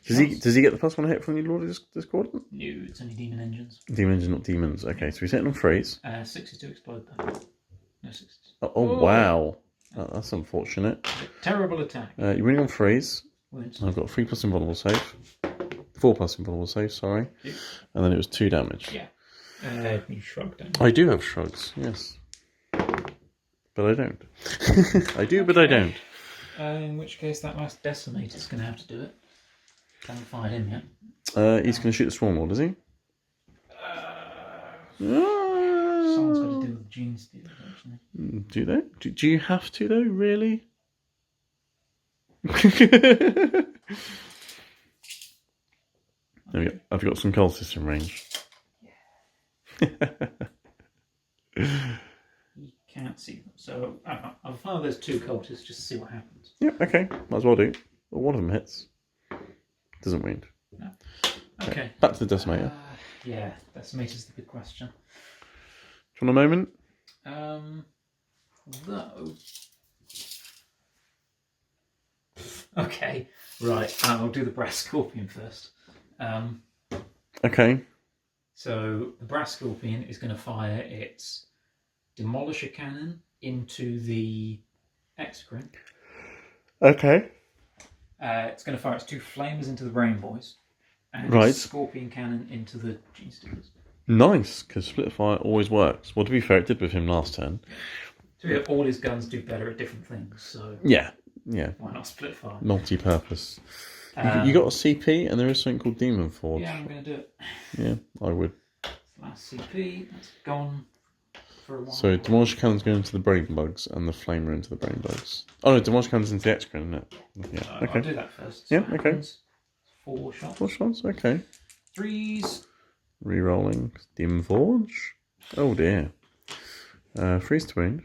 Does he get the +1 hit from the Lord of Discordant? No, it's only demon engines. Demon engine, not demons. Okay, so he's hitting on 3s. 6 to explode though. No 6s. Oh, wow. That's unfortunate. Terrible attack. You're winning on 3s. Wounds. I've got 3 plus invulnerable save. 4 plus invulnerable save, sorry. Yeah. And then it was 2 damage. Yeah. You shrugged down. I do have shrugs, yes. But I don't. I do, but I don't. In which case, that last Decimator's going to have to do it. Haven't fired him yet. He's going to shoot the Swarm Lord, is he? Someone's got to deal with Gene Stealers, actually. Do they? Do you have to, though? Really? There we go. I've got some cultists in range. You can't see them. So I'll fire those 2 cultists just to see what happens. Yep, okay. Might as well do. Well, one of them hits. Doesn't wound. No. Okay. Back to the Decimator. Yeah, Decimator's the big question. Do you want a moment? Though. Okay, right. I'll do the Brass Scorpion first. Okay. So the Brass Scorpion is going to fire its Demolisher Cannon into the Exocrine. Okay. It's going to fire its 2 Flamers into the Brain Boys. And Right. its Scorpion Cannon into the Gene Stealers. Nice, because split fire always works. Well, to be fair, it did with him last turn. So all his guns do better at different things, so Yeah. why not split fire? Multi-purpose. You got a CP, and there is something called Demon Forge. Yeah, I'm going to do it. Yeah, I would. Last CP, that's gone for a while. So Demolish Cannon's going into the Brain Bugs, and the Flamer into the Brain Bugs. Oh no, Demolish Cannon's into the Exocrine, isn't it? Yeah, okay. I'll do that first. Yeah, okay. 4 shots. 4 shots, okay. 3s. Rerolling Demon Forge. Oh dear. Freeze to wound.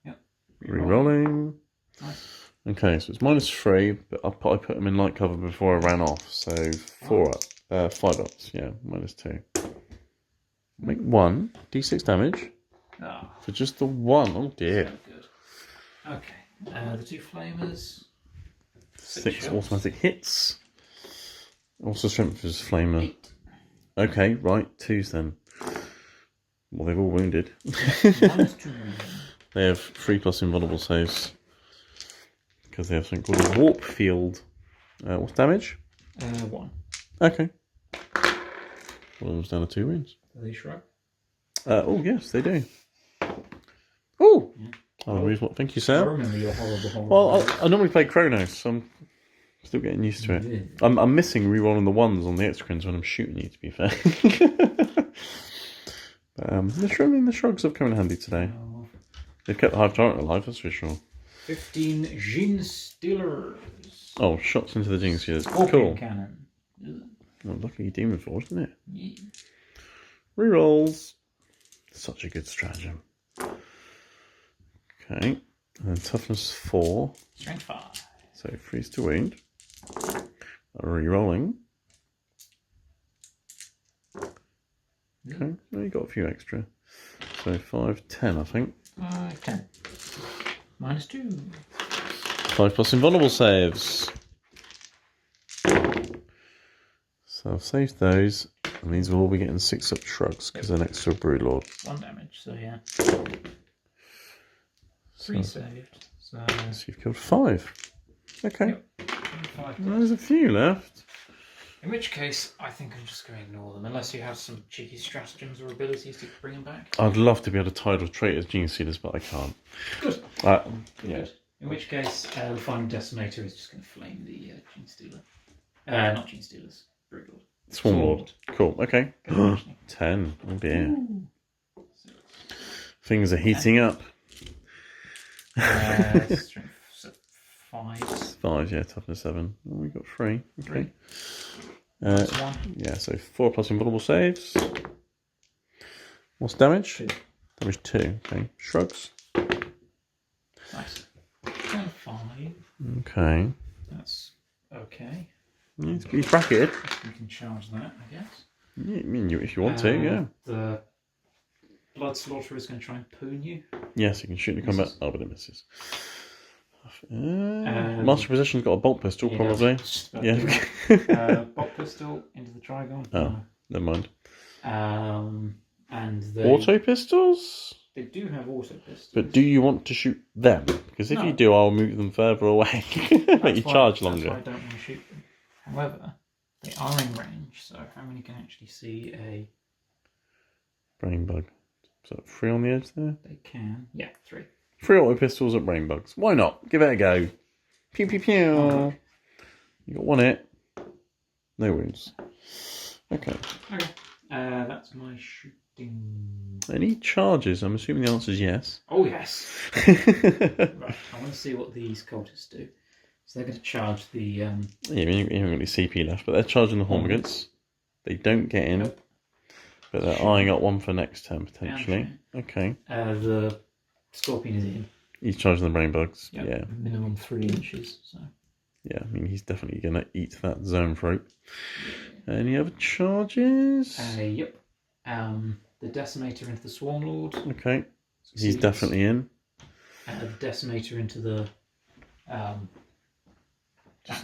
Yep. Rerolling. Nice. Okay, so it's -3, but I put him in light cover before I ran off, so 5 ups, yeah, -2. Make 1 d6 damage for just the 1. Oh dear. So good. Okay, the 2 Flamers. 6 automatic hits. Also strength is Flamer. 8. Okay, right, 2s then. Well, they've all wounded. -2. They have 3+ invulnerable saves. Because they have something called a Warp Field. What's damage? 1. Okay. One of them's down to 2 wounds. Do they shrug? Oh, yes, they do. Oh! Yeah. Thank you, I sir. remember your horrible. Well, I normally play Kronos, so I'm still getting used to it. Yeah. I'm missing rerolling the 1s on the Exocrines when I'm shooting you, to be fair. The shrugs have come in handy today. They've kept the Hive Tyrant alive, that's for sure. 15 Gene Stealers. Oh, shots into the Gene Stealers. Scorpion Cool. Cannon. Well, lucky Demon Forge, isn't it? Yeah. Rerolls. Such a good stratagem. Okay. And toughness 4. Strength 5. So freeze to wound. Rerolling. Okay. Well, you got a few extra. So 5, 10, I think. 10. -2. 5+ invulnerable saves. So I've saved those. And these will all be getting 6-up shrugs because they're next to a Broodlord. 1 damage, so yeah. 3 saved. So you've killed 5. Okay. Yep. 5. There's a few left. In which case, I think I'm just going to ignore them, unless you have some cheeky stratagems or abilities to bring them back. I'd love to be able to tidal trait as Gene Stealers, but I can't. Good. Yeah. Good. In which case, the final Decimator is just going to flame the Gene Stealer. Not Gene Stealers, Broodlord. Swarmlord. Cool. Okay. 10. Oh dear. Things are heating up. Strength 5. 5, yeah. Toughness 7. Oh, we got 3. Okay. 1. Yeah, so 4+ invulnerable saves. What's damage? 2. Damage 2. Okay. Shrugs. Nice. 5. Okay. That's okay. He's bracketed. You can charge that, I guess. Yeah, I mean, if you want to, yeah. The Blood Slaughterer is going to try and poon you. Yes, you can shoot in combat. Oh, but it misses. Master Position's got a bolt pistol, probably. Yeah. Bolt pistol into the Trigon. Oh, never mind. And Auto pistols? They do have auto pistols. But do you want to shoot them? Because if you do, I'll move them further away. Make you charge longer. That's why I don't want to shoot them. However, they are in range, so how many can actually see a Brain Bug. Is that 3 on the edge there? They can. Yeah, 3. 3 auto pistols at Brain Bugs. Why not? Give it a go. Pew pew pew. You got 1 hit. No wounds. Okay. Okay. That's my shooting. Any charges? I'm assuming the answer is yes. Oh, yes. Right. I want to see what these cultists do. So they're going to charge the... Yeah, you haven't got any CP left, but they're charging the Hormagates. They don't get in. Nope. But they're eyeing up 1 for next turn, potentially. Okay. The Scorpion is in. He's charging the Brain Bugs. Yep. Yeah. Minimum 3 inches. So. Yeah, I mean, he's definitely going to eat that zone fruit. Any other charges? Yep. The Decimator into the Swarmlord. Okay. He's definitely in. The Decimator into the... that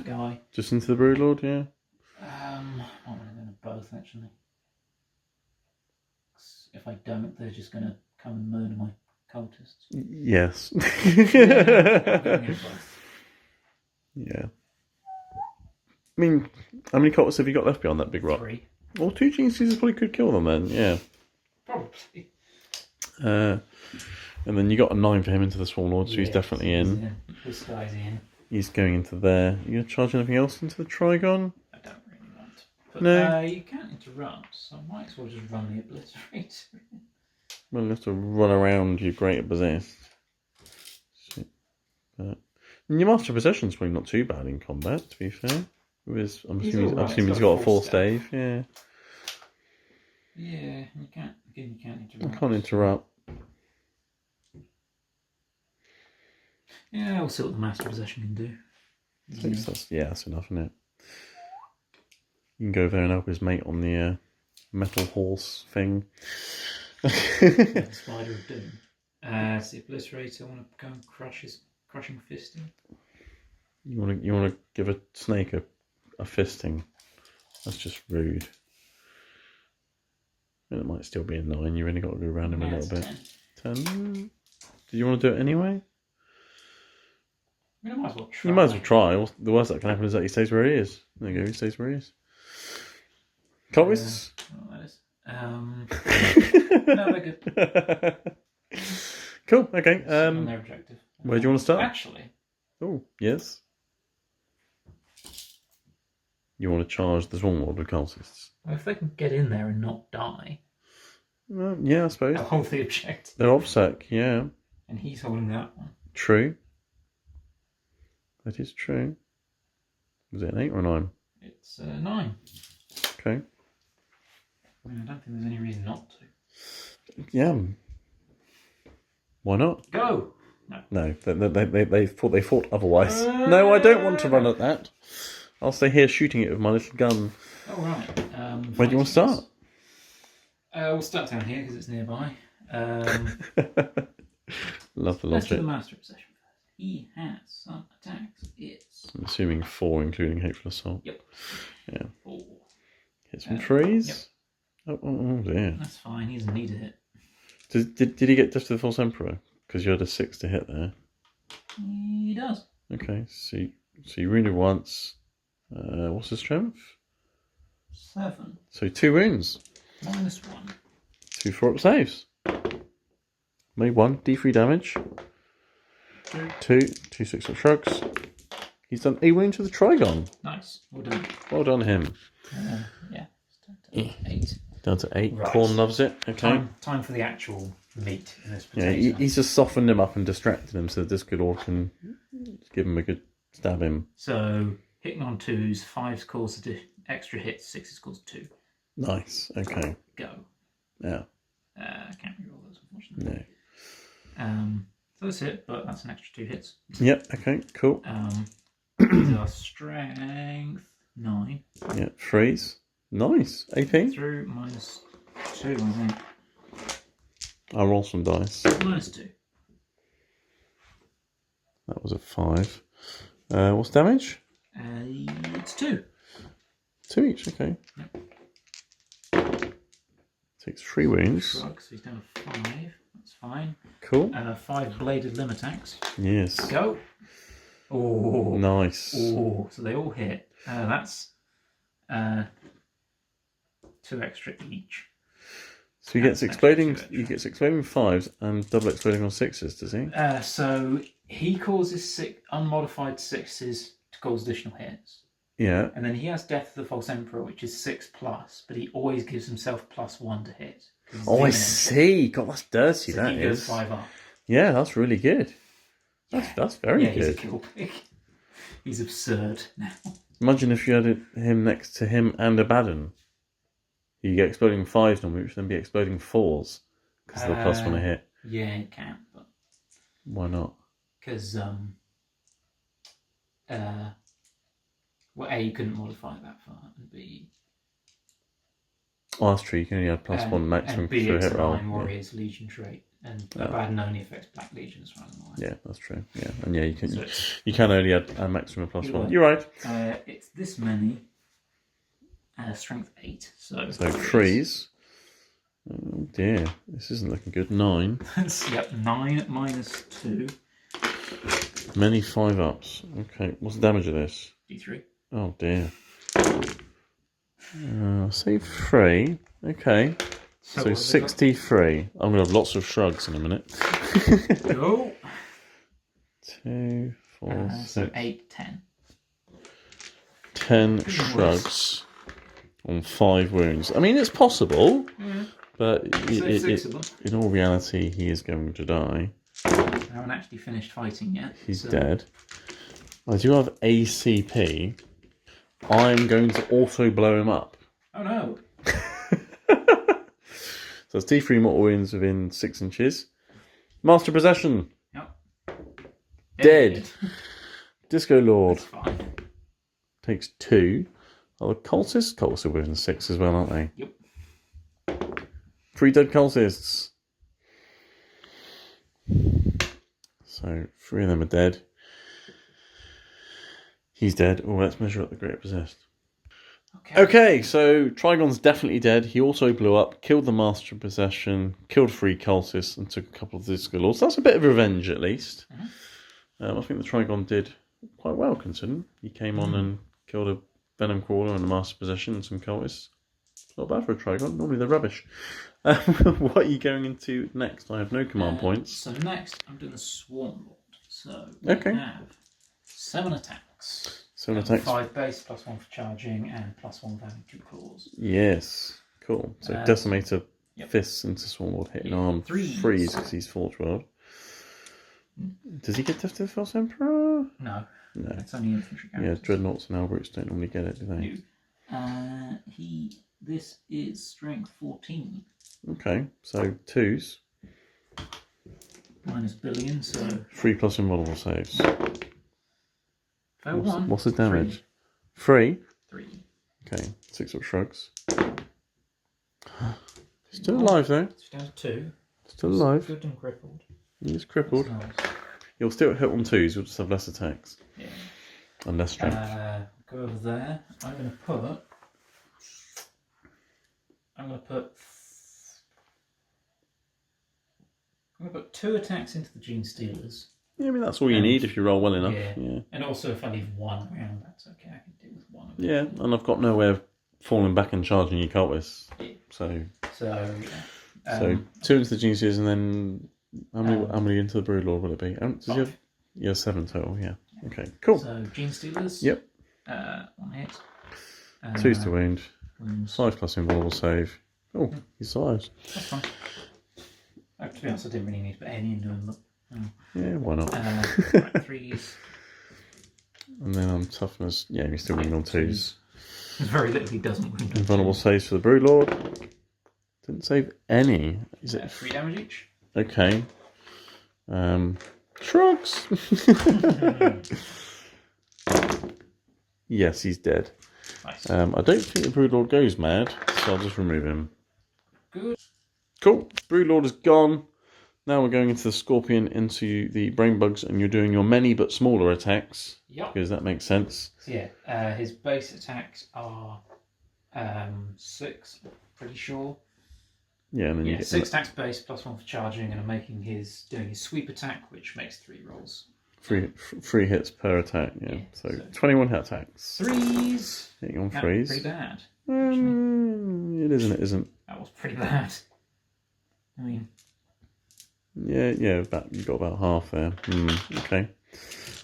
guy. Just into the Broodlord, yeah? What am I going to both, actually. If I don't, they're just going to come and murder my cultists. Yes. Yeah, I'm going in both. Yeah. I mean, how many cultists have you got left behind that big rock? 3. Well, 2 geniuses probably could kill them then, yeah. Probably. And then you got a 9 for him into the Swarm Lord, so he's definitely in. This guy's in. He's going into there. You going to charge anything else into the Trigon? I don't really want to. But No. you can't interrupt, so I might as well just run the Obliterator. Well, you have to run around your greater possessed. Your Master of Possession's probably not too bad in combat, to be fair. I'm assuming he's got a 4 stave, yeah. Yeah, you can't interrupt. I can't interrupt. Yeah, we'll see what the Master Possession can do. That's enough, isn't it? You can go there and help his mate on the metal horse thing. The Spider of Doom. It's the Obliterator. I want to go and crush his crushing fisting. You want to give a snake a fisting? That's just rude. And it might still be a 9. You really got to go around him a little bit. 10. Did you want to do it anyway? I might as well try. You might as well try. The worst that can happen is that he stays where he is. There you go. He stays where he is. Can't we? That is. No, they're good. Cool. Okay. On their objective. Where do you want to start? Actually. Oh, yes. You want to charge the Swarm Lord with cultists? Well, if they can get in there and not die. Well, yeah, I suppose. They'll hold the objective. They're OBSEC, yeah. And he's holding that one. True. That is true. Was it an 8 or a 9? It's 9. Okay. I mean, I don't think there's any reason not to. Yeah. Why not? Go! No, they thought otherwise. No, I don't want to run at that. I'll stay here shooting it with my little gun. Oh, right. Where do you want to start? We'll start down here because it's nearby. Love the Let's do logic. the Master Possession first. He has some attacks. It's... I'm assuming 4, including Hateful Assault. Yep. Yeah. 4. Hit some trees. Yep. Oh dear. That's fine. He doesn't need a hit. Did he get Death to the False Emperor? Because you had a 6 to hit there. He does. Okay, so you wounded once. What's his strength? 7. So 2 wounds. -1. 2 4-up saves. Made 1, D3 damage. 2 6-up shrugs. He's done 8 wounds to the Trigon. Nice. Well done. Well done, him. Yeah. Down to 8. Down to 8. Right. Corn loves it. Okay. Time for the actual meat in this Yeah, potato. he's just softened him up and distracted him so that this good orc can give him a good stab him. So, hitting on 2s, 5s cause extra hits, 6s cause 2. Nice. Okay. Go. Yeah. Can't reroll those, unfortunately. No. So that's it, but that's an extra 2 hits. Yep. Okay. Cool. These are strength 9. Yeah. Freeze. Nice. AP. Through -2, I think. I'll roll some dice. -2. That was a 5. What's damage? It's 2. 2 each. Okay. Yep. Takes 3 wounds. Shrug, so he's down to 5. That's fine. Cool. 5 bladed limb attacks. Yes. Go. Oh. Nice. Oh. So they all hit. That's 2 extra each. So he gets exploding. He gets exploding 5s and double exploding on 6s. Does he? So he causes unmodified 6s to cause additional hits. Yeah. And then he has Death of the False Emperor, which is 6+, but he always gives himself +1 to hit. Oh, I see. God, that's dirty. So that he is. goes 5 up. Yeah, that's really good. That's very He's a good. kill pig. He's absurd now. Imagine if you had him next to him and Abaddon. You get exploding 5s normally, which would then be exploding 4s because of the +1 a hit. Yeah, it can, but why not? Because well, A, you couldn't modify it that far, and B, Oh, that's true. You can only have +1 maximum and B, for a it's hit a roll. Lion Warrior's Legion trait, and Abaddon only affects Black Legions rather than Lion. Yeah, that's true. Yeah, and yeah, you can So you can only add a maximum of +1. You're right. You're right. It's this many Strength 8. So freeze. Oh dear, this isn't looking good. 9. Yep, 9 minus 2. Many 5-ups. Okay, what's the damage of this? D3. Oh dear. Save 3. Okay. So 63. I'm going to have lots of shrugs in a minute. Go. 2, 4, 6. So 8, 10. 10 shrugs on 5 wounds. I mean, it's possible, but in all reality, he is going to die. I haven't actually finished fighting yet. He's dead. I do have ACP. I'm going to auto blow him up. Oh no. So it's D3 mortal wounds within 6 inches. Master Possession. Yep. Dead. Disco Lord. That's fine. Takes 2. Oh, the cultists? Cultists are within 6 as well, aren't they? Yep. 3 dead cultists. So 3 of them are dead. He's dead. Oh, let's measure up the Great Possessed. Okay, so Trigon's definitely dead. He also blew up, killed the Master of Possession, killed 3 cultists, and took a couple of the Disco Lords. That's a bit of revenge, at least. I think the Trigon did quite well, considering. He came on and killed a Venom Crawler and a Master of Possession and some cultists. Not bad for a Trigon. Normally they're rubbish. What are you going into next? I have no command points. So next, I'm doing the Swarm Lord. So we have 7 attacks. 7 attacks. 5 base, +1 for charging, and +1 value 2 claws. Yes. Cool. So Decimator fists into Swarm Lord, hitting arm. Freeze because he's Forge World. Does he get Death to the False Emperor? No. No. It's only infantry characters. Yeah, Dreadnoughts and Albroots don't normally get it, do they? No. This is strength 14. Okay, so 2s. Minus billion, so 3 plus invulnerable saves. Fail 1. What's the damage? 3? 3. Okay, 6 up shrugs. He's still alive though. It's down to 2. Still alive. Good and crippled. He's crippled. Nice. You'll still hit on 2s, you'll just have less attacks. Yeah. And less strength. Go over there. I'm going to put 2 attacks into the Gene Stealers. Yeah, I mean, that's all you need if you roll well enough. Yeah. And also, if I leave 1 around, that's okay. I can deal with 1 of them. Yeah, and I've got no way of falling back and charging your cultists. Yeah. So 2 into the Gene Stealers, and then how many into the Broodlord will it be? Does he have? Yeah, 7 total, yeah. Okay, cool. So, Gene Stealers. Yep. 1 hit. 2's to wound. Wounds. 5 plus invulnerable save. Oh, he survives. That's fine. To be honest, I didn't really need to put any into them. Yeah, why not? Right, 3s. And then on toughness, yeah, he's still wounded on 2s. There's very little he doesn't wound. Invulnerable saves for the Broodlord. Didn't save any. Is it 3 damage each? Okay. Shrugs. Yes, he's dead. Nice. I don't think the Broodlord goes mad, so I'll just remove him. Good. Cool. Broodlord is gone. Now we're going into the Scorpion, into the Brain Bugs, and you're doing your many but smaller attacks. Yep. Because that makes sense. So yeah, his base attacks are 6, pretty sure. Yeah, and then you get 6 attacks base, +1 for charging, and I'm doing his sweep attack, which makes 3 rolls. 3 hits per attack, yeah. So 21 hit attacks. 3s. Hitting on 3s. Pretty bad. It isn't, it isn't. That was pretty bad. I mean... Yeah, you got about half there. Okay.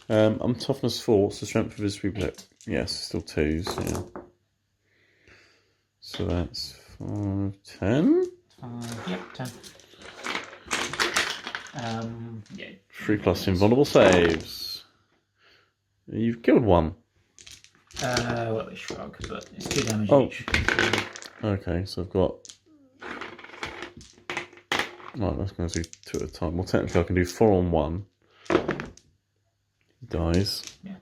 I'm toughness 4, so strength of his sweep attack. Yes, still 2s, yeah. So that's 5, 10? Yep, 10. 3 plus invulnerable saves. You've killed 1. Well, they shrug, but it's 2 damage each. Okay, so I've got... Right, that's going to do 2 at a time. Well, technically I can do 4 on 1. He dies. Yeah.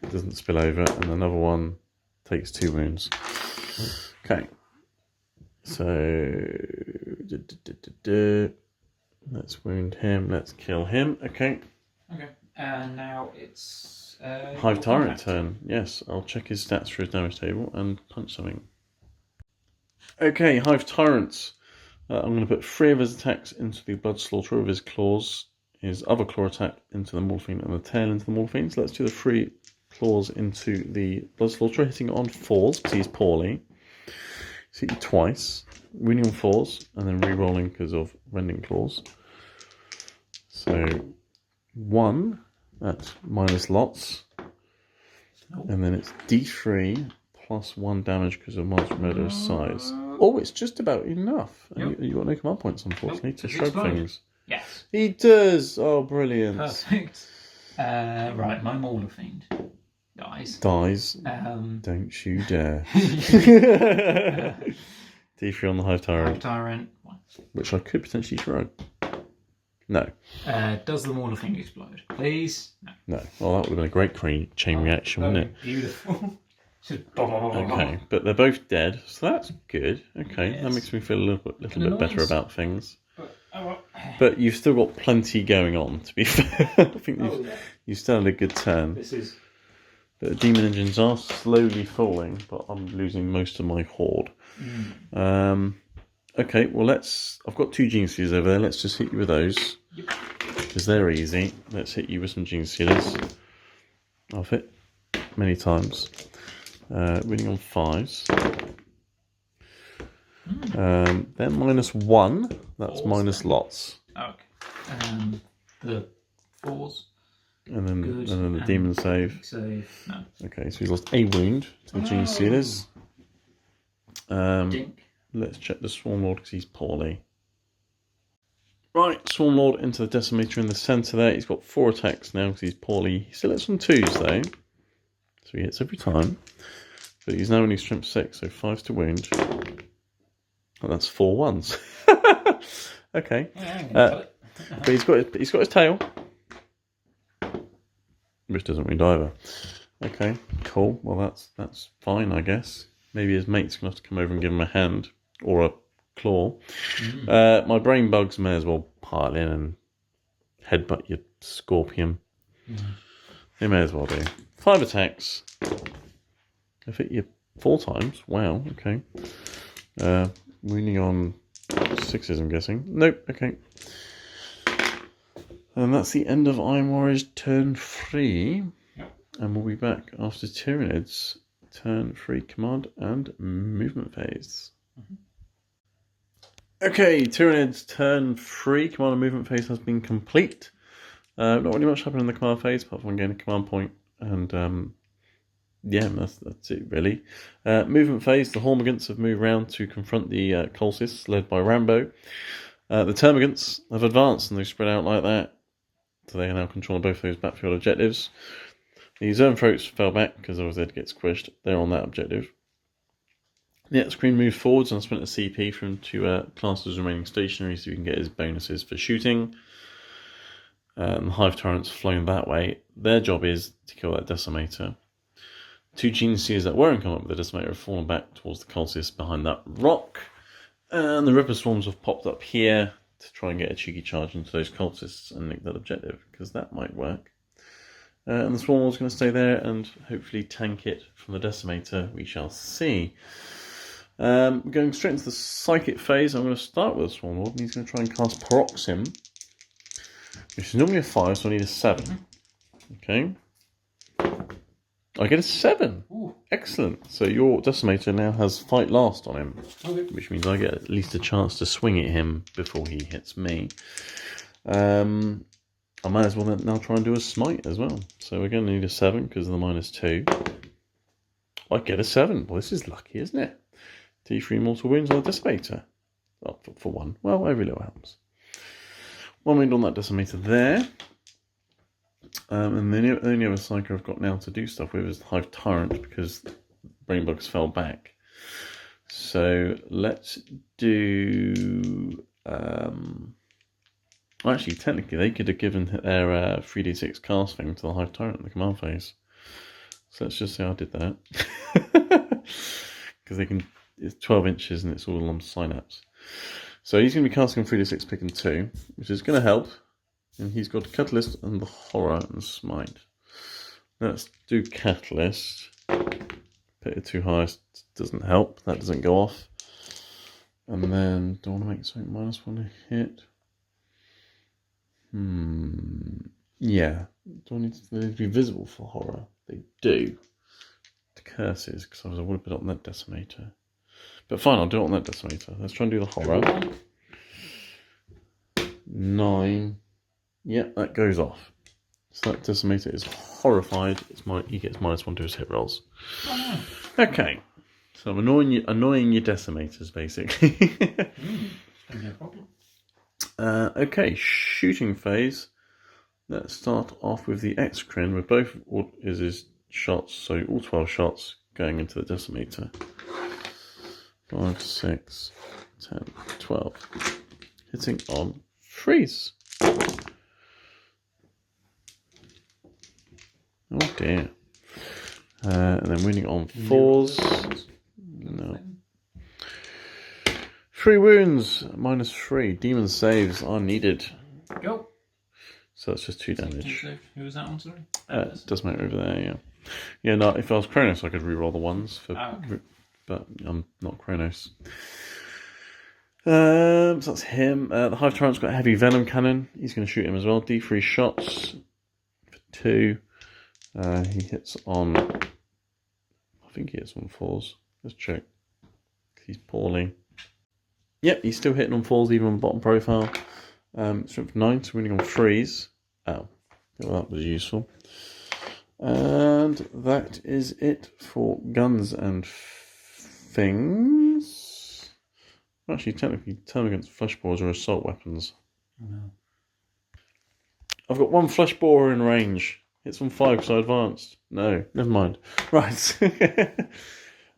It doesn't spill over, and another one takes 2 wounds. Okay. So... Let's wound him. Let's kill him. Okay. Okay. And now it's... Hive Tyrant turn. Yes, I'll check his stats for his damage table and punch something. Okay, Hive Tyrants. I'm going to put 3 of his attacks into the Blood Slaughterer of his claws, his other claw attack into the Morphine, and the tail into the Morphine. So let's do the 3 claws into the Blood Slaughterer, hitting it on 4s because he's poorly. He's hit you twice, winning on 4s, and then re-rolling because of Rending Claws. So 1 at minus lots, and then it's D3 plus 1 damage because of Monster Murder's size. Oh, it's just about enough. And you got no command points, unfortunately, to shrug things. Yes. He does. Oh, brilliant. Perfect. Right, my Mauler Fiend dies. Don't you dare. D3 on the Hive Tyrant. Hive Tyrant. 1. Which I could potentially shrug. No. Does the Mauler Fiend explode? Please? No. No. Well, that would have been a great chain reaction, wouldn't it? Beautiful. Okay, but they're both dead, so that's good. Okay, yes. That makes me feel a little bit better about things. But you've still got plenty going on, to be fair. I think you've still had a good turn. This is... But the demon engines are slowly falling, but I'm losing most of my horde. Okay, well I've got 2 Gene Stealers over there. Let's just hit you with those. Because they're easy. Let's hit you with some Gene Stealers. I've hit many times. Winning on 5s. Then minus 1. That's minus lots. Okay. The 4s. And then the demon save. No. Okay, so he's lost a wound to the Gene Stealers. Dink. Let's check the Swarm Lord because he's poorly. Right, Swarm Lord into the Decimator in the centre there. He's got 4 attacks now because he's poorly. He still has some 2s though. So he hits every time. But he's now only strength 6, so 5s to wound. And that's 4 1s. Okay. But he's got his tail. Which doesn't wound either. Okay, cool. Well, that's fine, I guess. Maybe his mate's going to have to come over and give him a hand. Or a claw. My brain bugs may as well pile in and headbutt your scorpion. They may as well do. 5 attacks. I've hit you 4 times. Wow, okay. Wounding on 6s, I'm guessing. Nope, okay. And that's the end of Iron Warrior's turn 3. Yep. And we'll be back after Tyranids' turn 3 command and movement phase. Okay, Tyranids' turn 3 command and movement phase has been complete. Not really much happened in the command phase apart from getting a command point, and yeah, that's it really. Movement phase, the Hormigants have moved round to confront the Colossus led by Rambo. The Termagants have advanced and they've spread out like that, so they are now controlling both those battlefield objectives. The Zernthroats fell back because otherwise they'd get squished. They're on that objective. The X-Screen moved forwards and spent a CP for him to class as remaining stationary so he can get his bonuses for shooting. The Hive Tyrants flown that way. Their job is to kill that Decimator. 2 Gene Stealers that were in combat with the Decimator have fallen back towards the Colossus behind that rock. And the Ripper Swarms have popped up here to try and get a cheeky charge into those Cultists and nick that objective, because that might work. And the Swarm Lord's going to stay there and hopefully tank it from the Decimator. We shall see. Going straight into the Psychic phase, I'm going to start with the Swarm Lord, and he's going to try and cast Paroxysm, which is normally a 5, so I need a 7. Okay. I get a 7. Ooh. Excellent. So your Decimator now has Fight Last on him, which means I get at least a chance to swing at him before he hits me. I might as well now try and do a Smite as well. So we're going to need a 7 because of the -2. I get a 7. Well, this is lucky, isn't it? D3 mortal wounds on the Decimator. Oh, for 1. Well, every little helps. 1 wound on that Decimator there. And the only other Psycho I've got now to do stuff with is the Hive Tyrant because Brainbugs fell back. So let's do... actually, technically, they could have given their 3d6 cast thing to the Hive Tyrant in the command phase. So let's just say I did that. Because they can... It's 12 inches and it's all on Synapse. So he's going to be casting 3d6 pick and 2, which is going to help. And he's got Catalyst and the Horror and Smite. Let's do Catalyst. Pick the 2 highest doesn't help. That doesn't go off. And then, do I want to make something -1 to hit? Yeah. Do I need to be visible for horror? They do. The curses, because I would have put it on that decimator. But fine, I'll do it on that decimator. Let's try and do the horror. 9. Yep, that goes off. So that decimator is horrified. He gets -1 to his hit rolls. Oh, no. Okay. So I'm annoying your decimators, basically. No problem. Okay, shooting phase. Let's start off with the Exocrine with both his shots, so all 12 shots going into the decimator. 5, 6, 10, 12. Hitting on freeze. Oh dear. And then winning on 4s. No. 3 wounds, -3. Demon saves are needed. Go. So that's just 2 damage. Who was that one, sorry? Does matter over there, yeah. Yeah, no, if I was Kronos, I could reroll the 1s, okay. But I'm not Kronos. So that's him. The Hive Tyrant's got a heavy venom cannon. He's going to shoot him as well. D3 shots for 2. He hits on... I think he hits on 4s. Let's check. He's poorly. Yep, he's still hitting on 4s, even on bottom profile. Strength 9, so winning on 3s. Oh, well, that was useful. And that is it for guns and things. Actually, technically, turn against flesh boars or assault weapons. Oh, no. I've got 1 flesh boar in range. It's on 5 because I advanced. No, never mind. Right.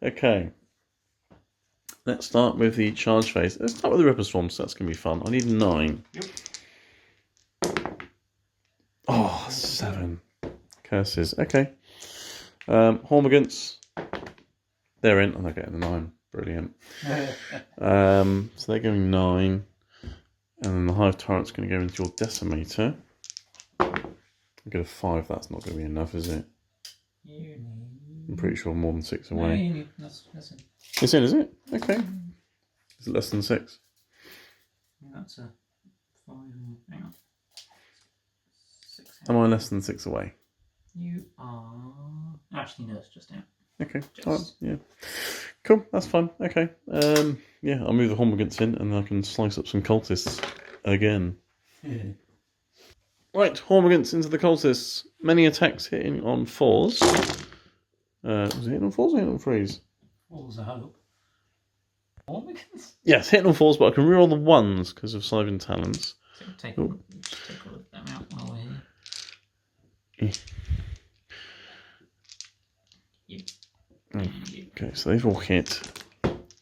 Okay. Let's start with the charge phase. Let's start with the Ripper Swarm, so that's going to be fun. I need 9. Yep. Oh, 7. Curses. Okay. Hormigants. They're in. And they're getting a 9. Brilliant. So they're going 9. And then the Hive Tyrant's going to go into your Decimator. I'll get a 5. That's not going to be enough, is it? I'm pretty sure more than 6 away. No, you need, that's in. It's in, is it? Okay. Is it less than 6? That's a 5. Hang on. 6. Am I less than 6 away? You are. Actually, no, it's just out. Okay. Right, yeah. Cool. That's fine. Okay. Yeah, I'll move the Hormigants in and I can slice up some cultists again. Yeah. Right, Hormigants into the cultists. Many attacks hitting on 4s. Was it hitting on 4s or hitting on 3s? 4s, I hope. Hormigants? Yes, hitting on 4s, but I can reroll the 1s because of Scythian Talons. Take all of them out while we're here. Okay, so they've all hit.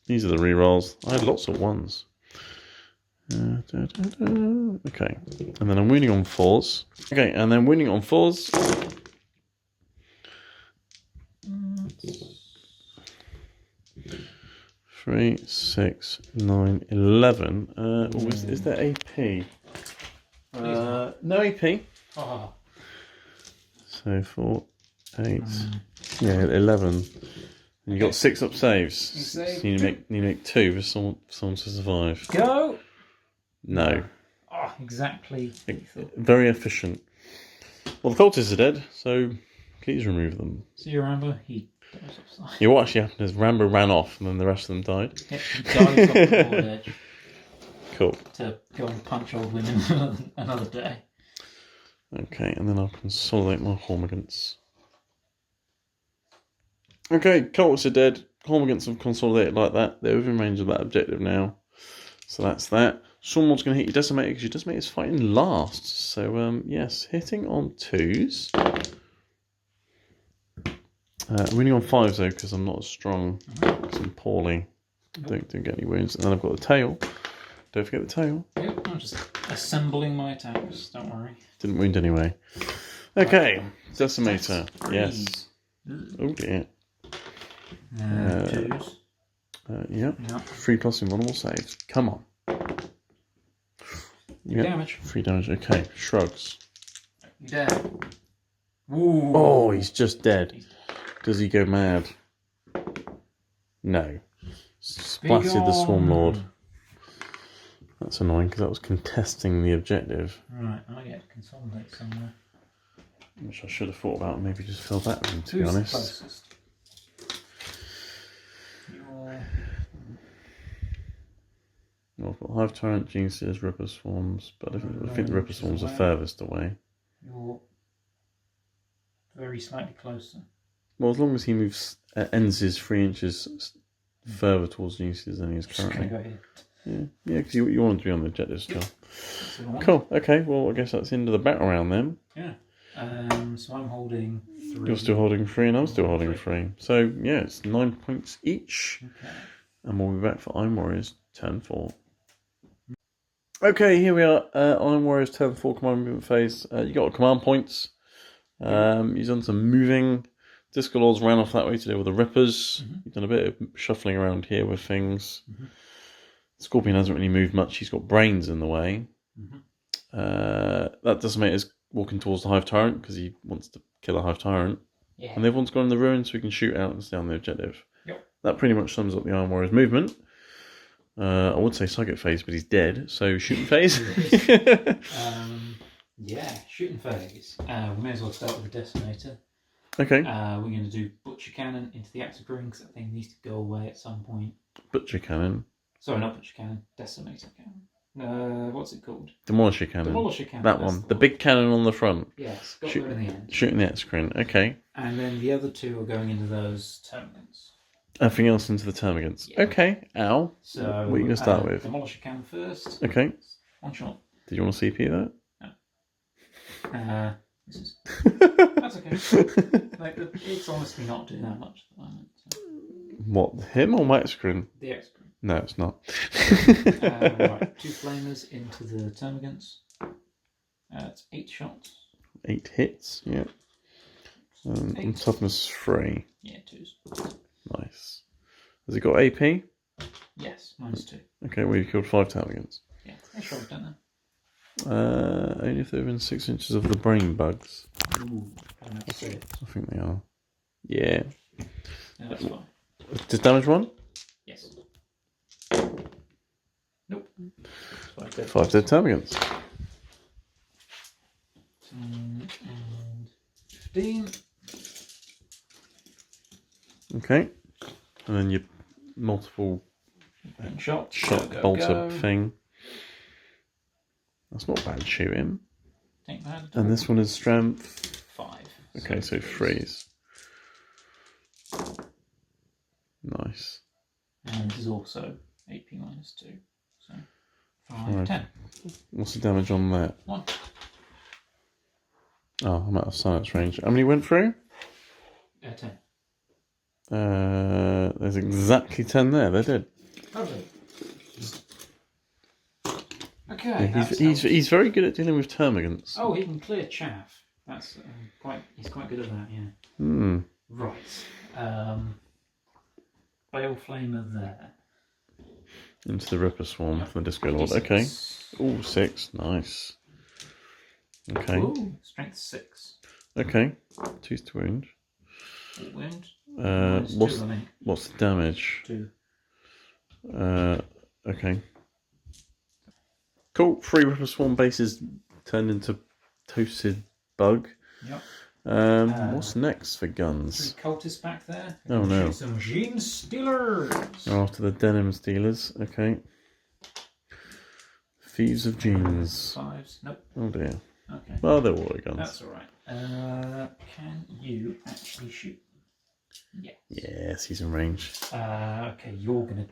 These are the rerolls. I had lots of 1s. Okay, and then I'm winning on 4s. Okay, and then winning on 4s. 3, 6, 9, 11. Is there AP? No AP. Oh. So 4, 8, yeah, 11. And you got 6 up saves. So you need to make 2 for someone to survive. Go! No. Oh, exactly. Very efficient. Well, the cultists are dead, so please remove them. So you remember he goes upside. Yeah, what actually happened is Rambo ran off and then the rest of them died. Yep, he dives off the board edge. Cool. To go and punch old women another day. Okay, and then I'll consolidate my Hormigants. Okay, cultists are dead. Hormigants have consolidated like that. They're within range of that objective now. So that's that. Someone's going to hit your Decimator because your Decimator is fighting last. So, yes, hitting on 2s. Winning on 5s though because I'm not as strong. Because I'm poorly. Don't get any wounds. And then I've got the tail. Don't forget the tail. Yep, I'm just assembling my attacks. Don't worry. Didn't wound anyway. Okay, Decimator. Yes. Oh dear. 2s. Yeah. 3+ invulnerable saves. Come on. Yep. Damage. 3 damage. Okay. Shrugs. You're dead. Ooh. Oh, he's just dead. Does he go mad? No. Splatted the Swarm Lord. That's annoying because that was contesting the objective. Right, I get to consolidate somewhere. Which I should have thought about, maybe just fill that in, to be Who's the honest. closest? You're... Well, I've got Hive Tyrant, Genestealers, Ripper Swarms, but I think the Ripper Swarms are furthest away. You're very slightly closer. Well, as long as he moves, ends his 3 inches further towards Genestealers than he is currently. Go here. Yeah, because you want to be on the objective still. Cool, okay, well, I guess that's the end of the battle round then. Yeah. So I'm holding 3. You're still holding 3 and I'm still holding 3. So, yeah, it's 9 points each. Okay. And we'll be back for Iron Warriors turn 4. Okay, here we are. Iron Warriors turn 4 command movement phase. You got command points. He's done some moving. Disco Lords ran off that way to deal with the Rippers. He's done a bit of shuffling around here with things. Scorpion hasn't really moved much. He's got brains in the way. That doesn't make us walking towards the Hive Tyrant because he wants to kill a Hive Tyrant. Yeah. And everyone's gone in the ruin so we can shoot out and stay on the objective. Yep. That pretty much sums up the Iron Warriors movement. I would say Target phase, but he's dead, so shooting phase. Yeah, shooting phase. We may as well start with the Decimator. Okay. We're going to do Butcher Cannon into the active ring because that thing needs to go away at some point. Butcher Cannon. Sorry, not Butcher Cannon. Decimator Cannon. What's it called? Demolisher Cannon. Demolisher Cannon. That one. The big cannon on the front. Yes, got there in the end. Shooting the X-Screen. Okay. And then the other 2 are going into those terminals. Everything else into the Termagants. Yeah. Okay. Ow. So, what are you going to start with? Demolisher Cannon first. Okay. One shot. Did you want to CP that? No. This is... That's okay. Like, it's honestly not doing that much at the moment. So. What, him or my X-Screen? The X-Screen. No, it's not. Right, 2 flamers into the Termagants. It's 8 shots. 8 hits, yeah. And toughness 3. Yeah, 2s. Nice. Has it got AP? Yes, -2. Okay, well, you killed 5 Termagants. Yeah, they sure have done that. Only if they're within 6 inches of the brain bugs. Ooh, I don't know if I think they are. Yeah. no, that's fine. Does damage 1? Yes. Nope. 5 dead Termagants. 10 and 15. Okay. And then your multiple Shot bolter thing. That's not bad shooting. Think that. And this one is strength 5. Okay, so 3s. Nice. And this is also AP -2. So 5, Right. 10. What's the damage on that? 1. Oh, I'm out of silence range. How many went through? 10. There's exactly 10 there. They did. Lovely. Okay. Yeah, he's very good at dealing with Termagants. Oh, he can clear chaff. That's he's quite good at that. Yeah. Hmm. Right. Bale Flamer there. Into the Ripper Swarm from the Disco Lord. Okay. Oh, 6. Nice. Okay. Ooh, strength 6. Okay. 2 to wound. Wound. What's the damage? 2. Okay. Cool. 3 Ripper Swarm bases turned into toasted bug. Yep. What's next for guns? 3 cultists back there. Oh no. Some Gene Stealers. After the Denim Stealers. Okay. Thieves of Genes. 5s. Nope. Oh dear. Okay. Well, they're water guns. That's alright. Can you actually shoot? Yes. Yes, he's in range. Okay, you're gonna...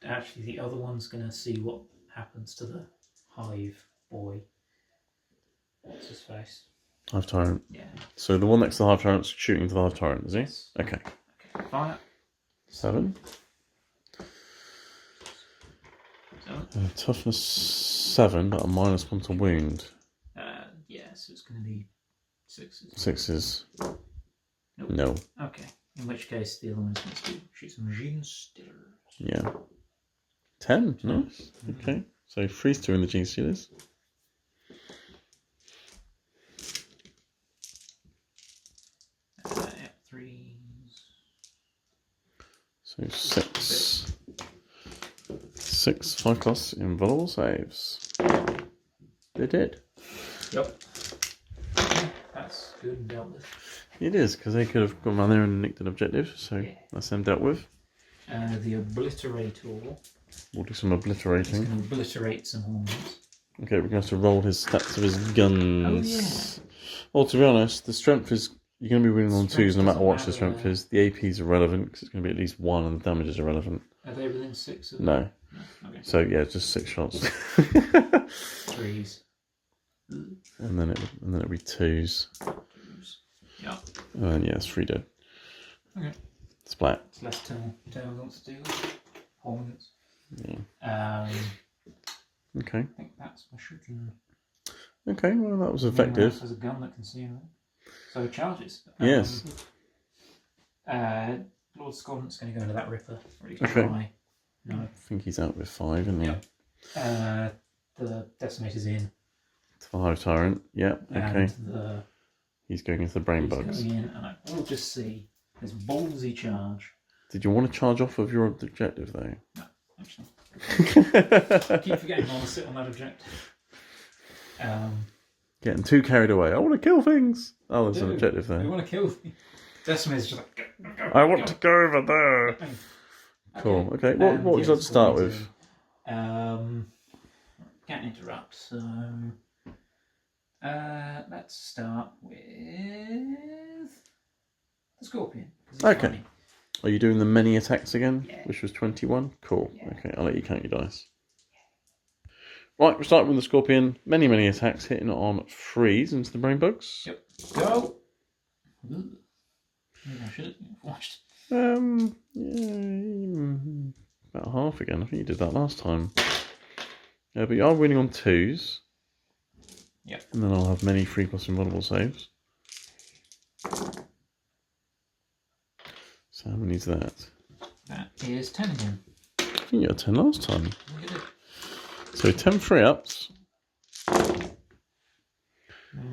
Actually, the other one's gonna see what happens to the hive boy. What's his face? Hive Tyrant. Yeah. So the one next to the Hive Tyrant's shooting to the Hive Tyrant, is he? Yes. Okay. Okay, fire. 7. 7. Toughness 7, but a -1 to wound. Yeah, so it's going to be 6s. 6s. Nope. No. Okay, in which case the other one's going to shoot some Gene Stealers. Yeah. 10. Nice. Okay. So freeze 2 in the Gene Stealers. Yeah, 3s. So 6. 6 5+ invulnerable saves. They did. Yep. That's good and dealt with. It is, because they could have gone around there and nicked an objective, so Yeah. that's them dealt with. The Obliterator. We'll do some It's obliterating. going to obliterate some hornets. Okay, we're going to have to roll his stats of his guns. Oh, yeah. Well, to be honest, the strength is... You're going to be winning on Strength 2s no matter doesn't what the matter. strength is. The AP is irrelevant, because it's going to be at least 1, and the damage is irrelevant. Are they within 6 of them? No. Okay. So, yeah, just 6 shots. 3s. and then it'll be 2s. Yeah. And then, yeah, it's 3 dead. Okay. Splat. It's less tail wants to do with. Hornets. Yeah. Okay. I think that's my shooting. Okay, well, that was effective. There's a gun that can see him. So charges. Yes. Lord Scotland's going to go into that Ripper. Ready to Okay. try. No. I think he's out with 5, isn't he? Yeah. The Decimator's in. To the Hive Tyrant. Yeah, okay. And He's going into the Brain he's Bugs. going in, and I will just see this ballsy charge. Did you want to charge off of your objective, though? No, actually. I keep forgetting I want to sit on that objective. Getting too carried away. I want to kill things. Oh, there's an Dude, objective We there. want to kill things. Decimator's just like, go, I want to go over there. Cool. Okay. What would you like to start with? Can't interrupt, so let's start with the Scorpion. 'cause it's Okay. funny. Are you doing the many attacks again? Yeah. Which was 21? Cool. Yeah. Okay, I'll let you count your dice. Right, we're starting with the Scorpion. Many attacks hitting on 3s into the Brain Bugs. Yep. Go. Maybe I should have watched. Yeah, about half again. I think you did that last time. Yeah, but you are winning on 2s. Yep. And then I'll have many 3+ invulnerable saves. So how many is that? That is 10 again. I think you had 10 last time. Look at it. So 10 3-ups. And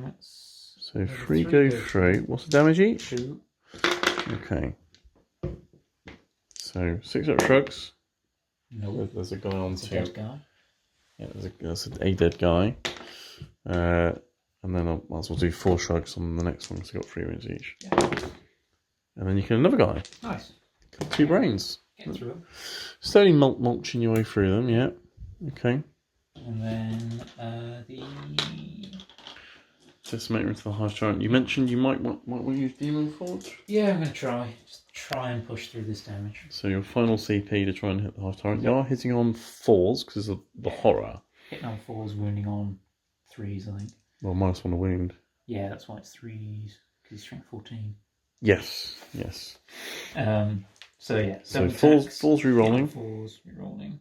that's So 3 go through. What's the damage each? 2. Okay. So 6-up shrugs. No. There's a guy on It's a 2. dead guy. Yeah, there's a dead guy. And then I might as well do 4 shrugs on the next one because I've got 3 wounds each. Yeah. And then you kill another guy. Nice. 2 brains. Get through him. Slowly mulching your way through them, yeah. Okay. And then the Decimator into the Hive Tyrant. You mentioned you might want to use Demon Forge. yeah, I'm gonna try. Just try and push through this damage. So your final CP to try and hit the Hive Tyrant. You are hitting on 4s because of the horror. Hitting on 4s, wounding on 3s, I think. Well, -1 a wound. Yeah, that's why it's 3s because he's strength 14. Yes. So yeah, So 7 4s attacks, re-rolling. 4s re-rolling.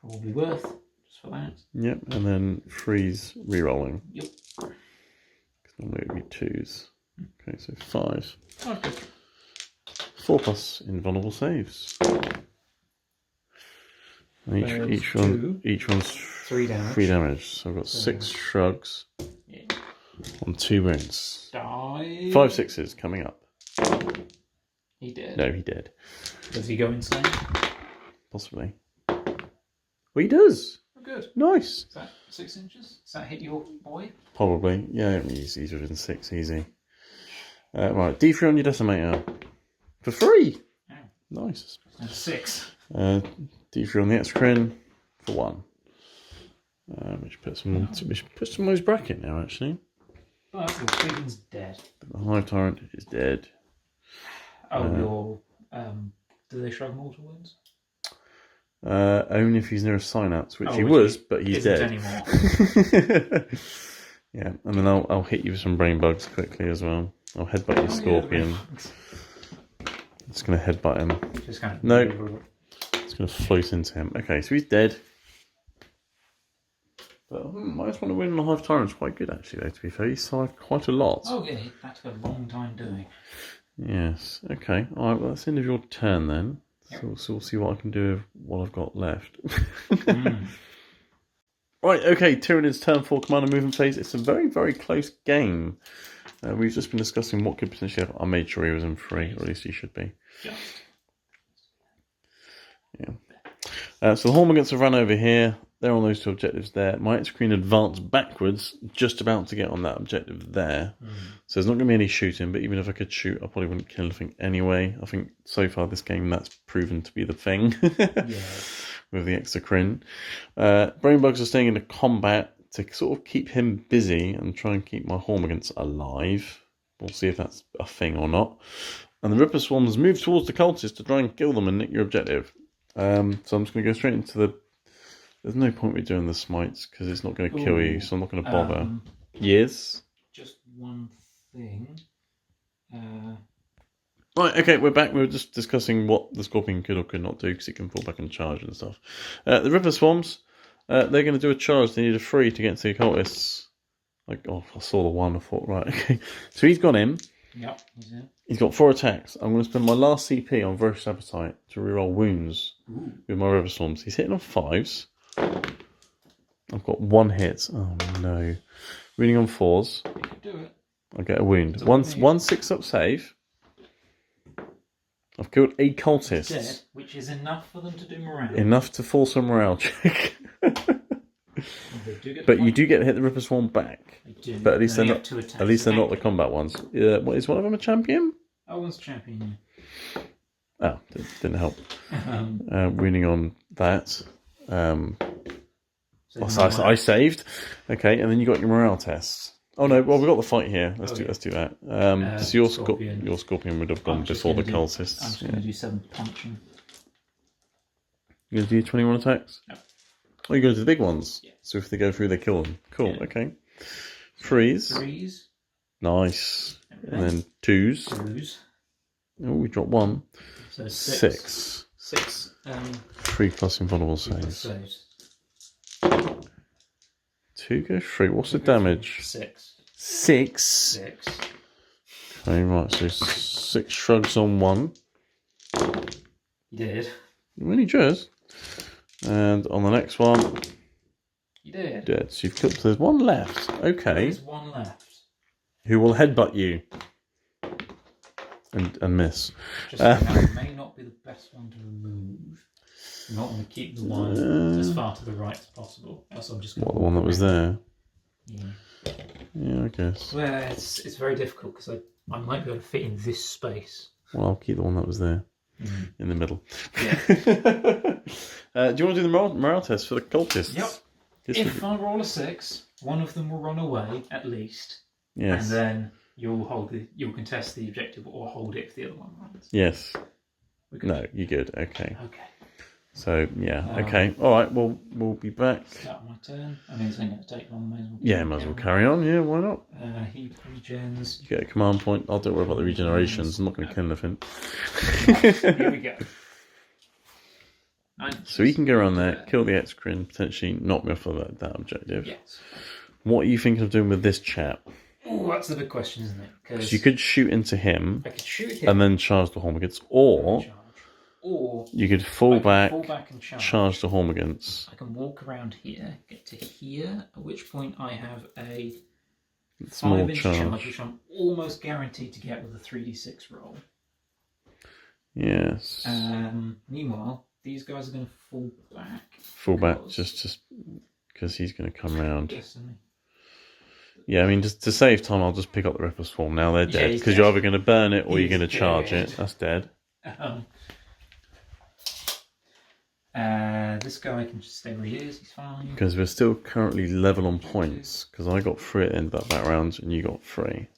Probably worth just for that. Yep. And then 3s re-rolling. Yep. Because normally it would be 2s. Okay, so 5. Okay. 4+ invulnerable saves. And There's each one's 3 damage. 3 damage. So I've got 6 shrugs Yeah. on 2 wounds. Die. 5 6s coming up. He did. No, he did. Does he go insane? Possibly. Well, he does. Oh, good. Nice. Is that 6 inches? Does that hit your boy? Probably. Yeah, he's within 6, easy. Right, D3 on your Decimator. For free. Yeah. Nice. And 6. D3 on the Exocrine for 1. Which puts him on his bracket now, actually. But your Freedom's dead. The Hive Tyrant is dead. Oh, do they shrug mortal wounds? Only if he's near a synapse, which he which was, but he's isn't dead. anymore. Yeah, and then I'll hit you with some brain bugs quickly as well. I'll headbutt your Scorpion. It's going to headbutt him. Just kind of No. It's going to float into him. Okay, so he's dead. But -1 to win on the Hive Tyrant's quite good, actually, though, to be fair. He survived quite a lot. Oh, yeah, that took a long time doing. Yes, okay. Alright, well, that's the end of your turn then. Yep. So we'll see what I can do with what I've got left. Right, okay, Tyranids turn 4 commander movement phase. It's a very, very close game. We've just been discussing what could potentially happen. I made sure he was in 3, or at least he should be. Just. Yeah. So the Hormagates have run over here. They're on those two objectives there. My X-Queen advanced backwards, just about to get on that objective there. So there's not going to be any shooting, but even if I could shoot, I probably wouldn't kill anything anyway. I think so far this game that's proven to be the thing with the Exocrine. Brainbugs are staying into combat to sort of keep him busy and try and keep my Hormagates alive. We'll see if that's a thing or not. And the Ripper Swarms move towards the cultists to try and kill them and nick your objective. So I'm just going to go straight into the... There's no point me doing the smites because it's not going to kill you, so I'm not going to bother. Yes? Just one thing. Right, okay, we're back. We were just discussing what the Scorpion could or could not do because it can fall back and charge and stuff. The Ripper Swarms, they're going to do a charge. They need a 3 to get to the occultists. Like, oh, I saw the 1. I thought, right, okay. So he's gone in. Yep, he's in. He's got 4 attacks. I'm going to spend my last CP on Ferocious Appetite to reroll wounds with my Ripper Swarms. He's hitting on 5s. I've got 1 hit. Oh no. Reading on 4s. You can do it. I get a wound. One 6-up save. I've killed a cultist. Dead, which is enough for them to do morale. Enough to force a morale check. But you do get to hit the Ripper Swarm back. They do. But at least they're not. At least they're not the Accurate. combat ones. What, is one of them a champion? Oh, one's champion. Oh, didn't help. Winning on that. I saved. Okay, and then you got your morale tests. Oh no, well we got the fight here. Let's do that. So your Scorpion would have gone before the cultists. I'm just going to do 7 punching. You gonna do 21 attacks? No. Oh, you're going to do the big ones. Yeah. So if they go through, they kill them. Cool. Yeah. Okay. 3s. 3s. Nice. And then 2s. 2s. Oh, we dropped 1. So 6. 6. 3 plus invulnerable saves. 2 go 3. What's the damage? 6. 6. 6. Okay, right. So 6 shrugs on 1. You did. Really just. And on the next one, You did. dead. So you've killed. So there's 1 left. Okay. There's 1 left. Who will headbutt you and miss? Just that may not be the best one to remove. You might want to keep the one as far to the right as possible. Else I'm just. What, the one that was there? Yeah. Yeah, I guess. Well, it's very difficult because I might be able to fit in this space. Well, I'll keep the one that was there in the middle. Yeah. Do you want to do the morale test for the cultists? Yep. If I roll a 6, one of them will run away at least. Yes. And then you'll contest the objective or hold it if the other one runs. Yes. We're No, you're good. Okay. Okay. So yeah. Okay. All right. Well, we'll be back. Start my turn. I mean, it's only going to take long. Might as well carry on. Yeah, why not? He regens. You get a command point. I'll don't worry about the regenerations. I'm not going to kill anything. Here we go. So you can go around there, kill the Exocrine, potentially knock me off of that objective. Yes. What are you thinking of doing with this chap? Oh, that's the big question, isn't it? Because you could shoot into him I could shoot him and then charge the Hormagates, or you could fall back, and charge the Hormagates. I can walk around here, get to here, at which point I have a Small 5-inch charge. which I'm almost guaranteed to get with a 3d6 roll. Yes. Meanwhile, these guys are going to fall back. Fall back just because he's going to come round. Destiny. Yeah, I mean, just to save time, I'll just pick up the Ripper Swarm. Now they're dead he's because dead. you're either going to burn it or you're He's going to charge dead. it. That's dead. This guy can just stay where he is. He's fine. Because we're still currently level on points. Because I got 3 at the end of that round and you got 3. Right.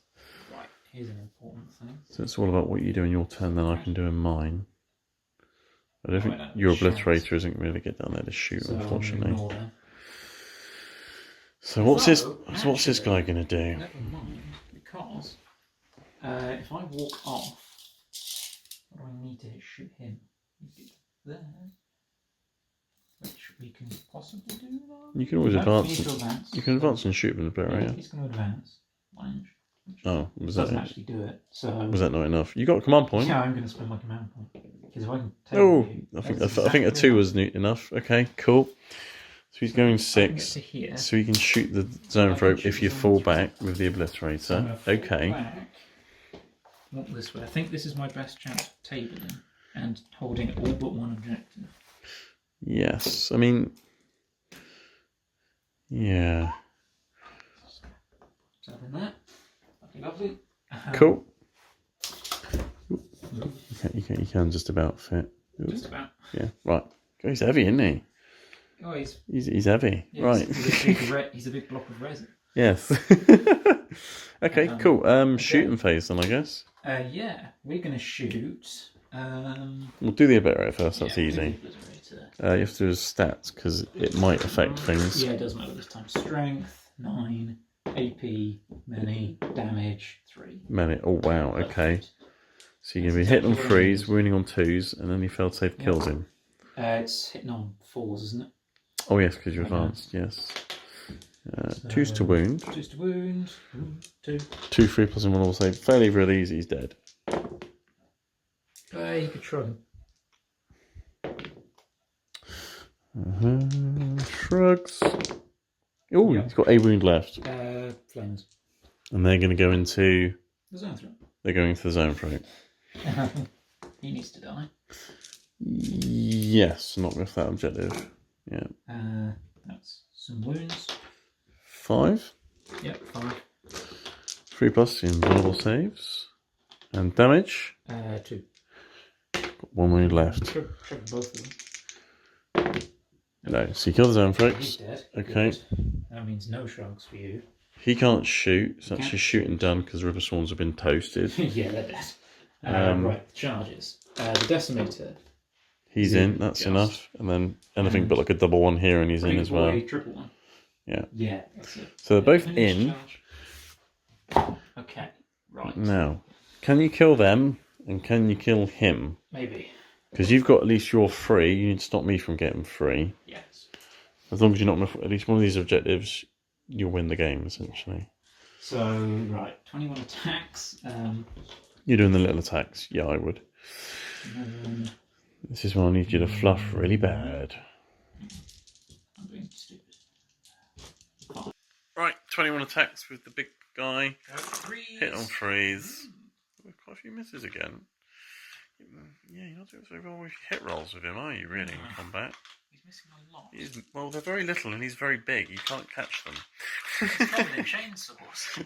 Here's an important thing. So it's all about what you do in your turn, then I can do in mine. I don't think I don't your shout. obliterator isn't going to get down there to shoot, So unfortunately. ignore them. So what's this? So, So what's this guy going to do? Never mind, because if I walk off, what do I need to shoot him? He's there, which we can possibly do. You can always No, advance. we need to advance. You can advance and shoot with the Yeah, barrier. he's going to advance. Lunge. Oh, was Doesn't that actually do it. So not enough? You got a command point. yeah, I'm going to spend my command point because if I can take Oh, you, I think that's a 2 exactly was enough. Okay, cool. So he's going I can get 6. to here. So you can shoot the zone I throw can shoot if you the zone fall throw. back with the So I'm obliterator. gonna fall Okay. back, walk this way. I think this is my best chance of tabling and holding all but one objective. Yes, I mean, yeah. So in that, lovely. Cool. You can just about fit. Just about. Yeah, right. He's heavy, isn't he? Oh, He's heavy. yeah, right. He's a big block of resin. Yes. Okay, cool. Okay. Shooting phase then, I guess. Yeah, we're going to shoot. We'll do the obliterator first. That's yeah, easy. Obliterator. You have to do his stats because it might affect things. Yeah, it does matter this time. Strength 9, AP many, damage 3. Many. Oh wow. Okay. So you're gonna be hitting on 3s, wounding on 2s, and then your failed save kills him. It's hitting on 4s, isn't it? Oh yes, because you're advanced. Yes. 2s to wound. 2s to wound. 2. 2, 3 plus invulnerable save. Fairly real easy. He's dead. You could shrug him. Shrugs. Oh, he's got a wound left. Flames. And they're going to go into. The zone threat. They're going into the zone threat. He needs to die. Yes, not with that objective. Yeah. That's some wounds. 5. Yep, 5. 3 plus invulnerable saves. And damage. 2. Got 1 wound left. Shrug both of them. No, so you kill the zone He's threats. dead. Okay. Good. That means no shrugs for you. He can't shoot, so that's Can't his shooting done because River Swarms have been toasted. Yeah, they're dead. Right, charges. The decimator. He's in, that's enough. And then anything but like a double one here and he's in as well. Triple one. Yeah. Yeah, that's it. So they're both in. Okay, right. Now, can you kill them and can you kill him? Maybe. Because you've got at least your 3, you need to stop me from getting 3. Yes. As long as you're not at least one of these objectives, you'll win the game essentially. So, right, 21 attacks. You're doing the little attacks. Yeah, I would. This is where I need you to fluff really bad. I'm being stupid. Right, 21 attacks with the big guy. Threes. Hit on 3s. Quite a few misses again. Yeah, you're not doing so well with hit rolls with him, are you, really, in combat? He's missing a lot. Well, they're very little and he's very big. You can't catch them. He's covered in chainsaws.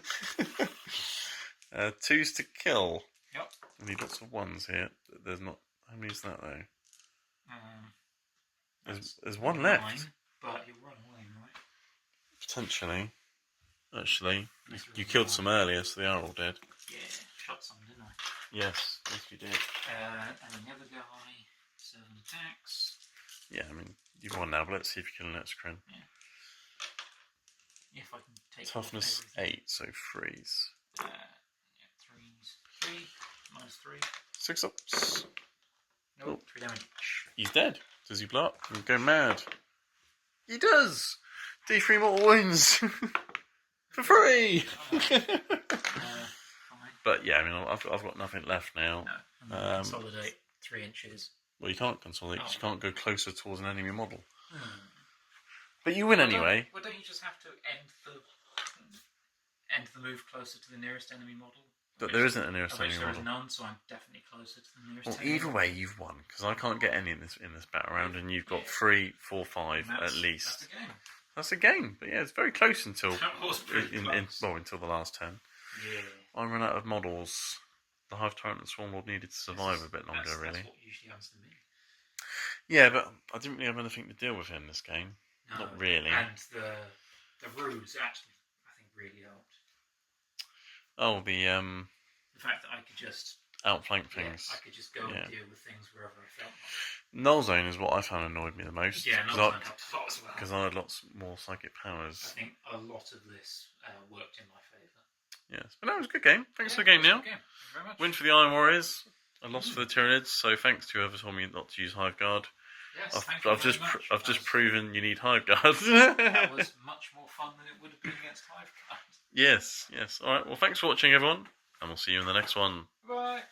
2s to kill. Yep. I need lots of 1s here. There's not... How many is that, though? There's 1 left. But you'll run away, right? Potentially. Actually, you killed some earlier, so they are all dead. Yeah, shot some, didn't I? Yes, you did. And the other guy, 7 attacks. Yeah, I mean, you've won now, but let's see if you kill an Excrin. Yeah. If I can take Toughness 8, so 3s. Yeah, 3s. 3, minus 3. 6 ups. Nope, 3 damage. He's dead. Does he blow up and go mad? He does! D3 mortal wounds! For free! But yeah, I mean, I've got nothing left now. No, consolidate 3 inches. Well, you can't consolidate because you can't go closer towards an enemy model. Hmm. But you win anyway. Well, don't you just have to end the move closer to the nearest enemy model? But there isn't a nearest enemy there model. is none, so I'm definitely closer to the nearest Well, enemy either model. way, you've won because I can't get any in this battle round, and you've got 3, 4, 5 at least. That's a game. That's a game, but yeah, it's very close until close. until the last 10. Yeah. I ran out of models. The Hive Tyrant and Swarm Lord needed to survive a bit longer, really. That's what usually happens to me. Yeah, but I didn't really have anything to deal with in this game. No. Not really. And the ruse actually, I think, really helped. Oh, the fact that I could just outflank things. I could just go and deal with things wherever I felt like. Null Zone is what I found annoyed me the most. Yeah, Null Zone helped a lot as well. Because I had lots more psychic powers. I think a lot of this worked in my favour. Yes, but no, it was a good game. Thanks for the game, Neil. Thank you very much. Win for the Iron Warriors. A loss for the Tyranids. So thanks to whoever told me not to use Hive Guard. Yes, I've just proven you need Hive Guard. That was much more fun than it would have been against Hive Guard. Yes. All right. Well, thanks for watching, everyone, and we'll see you in the next one. Bye.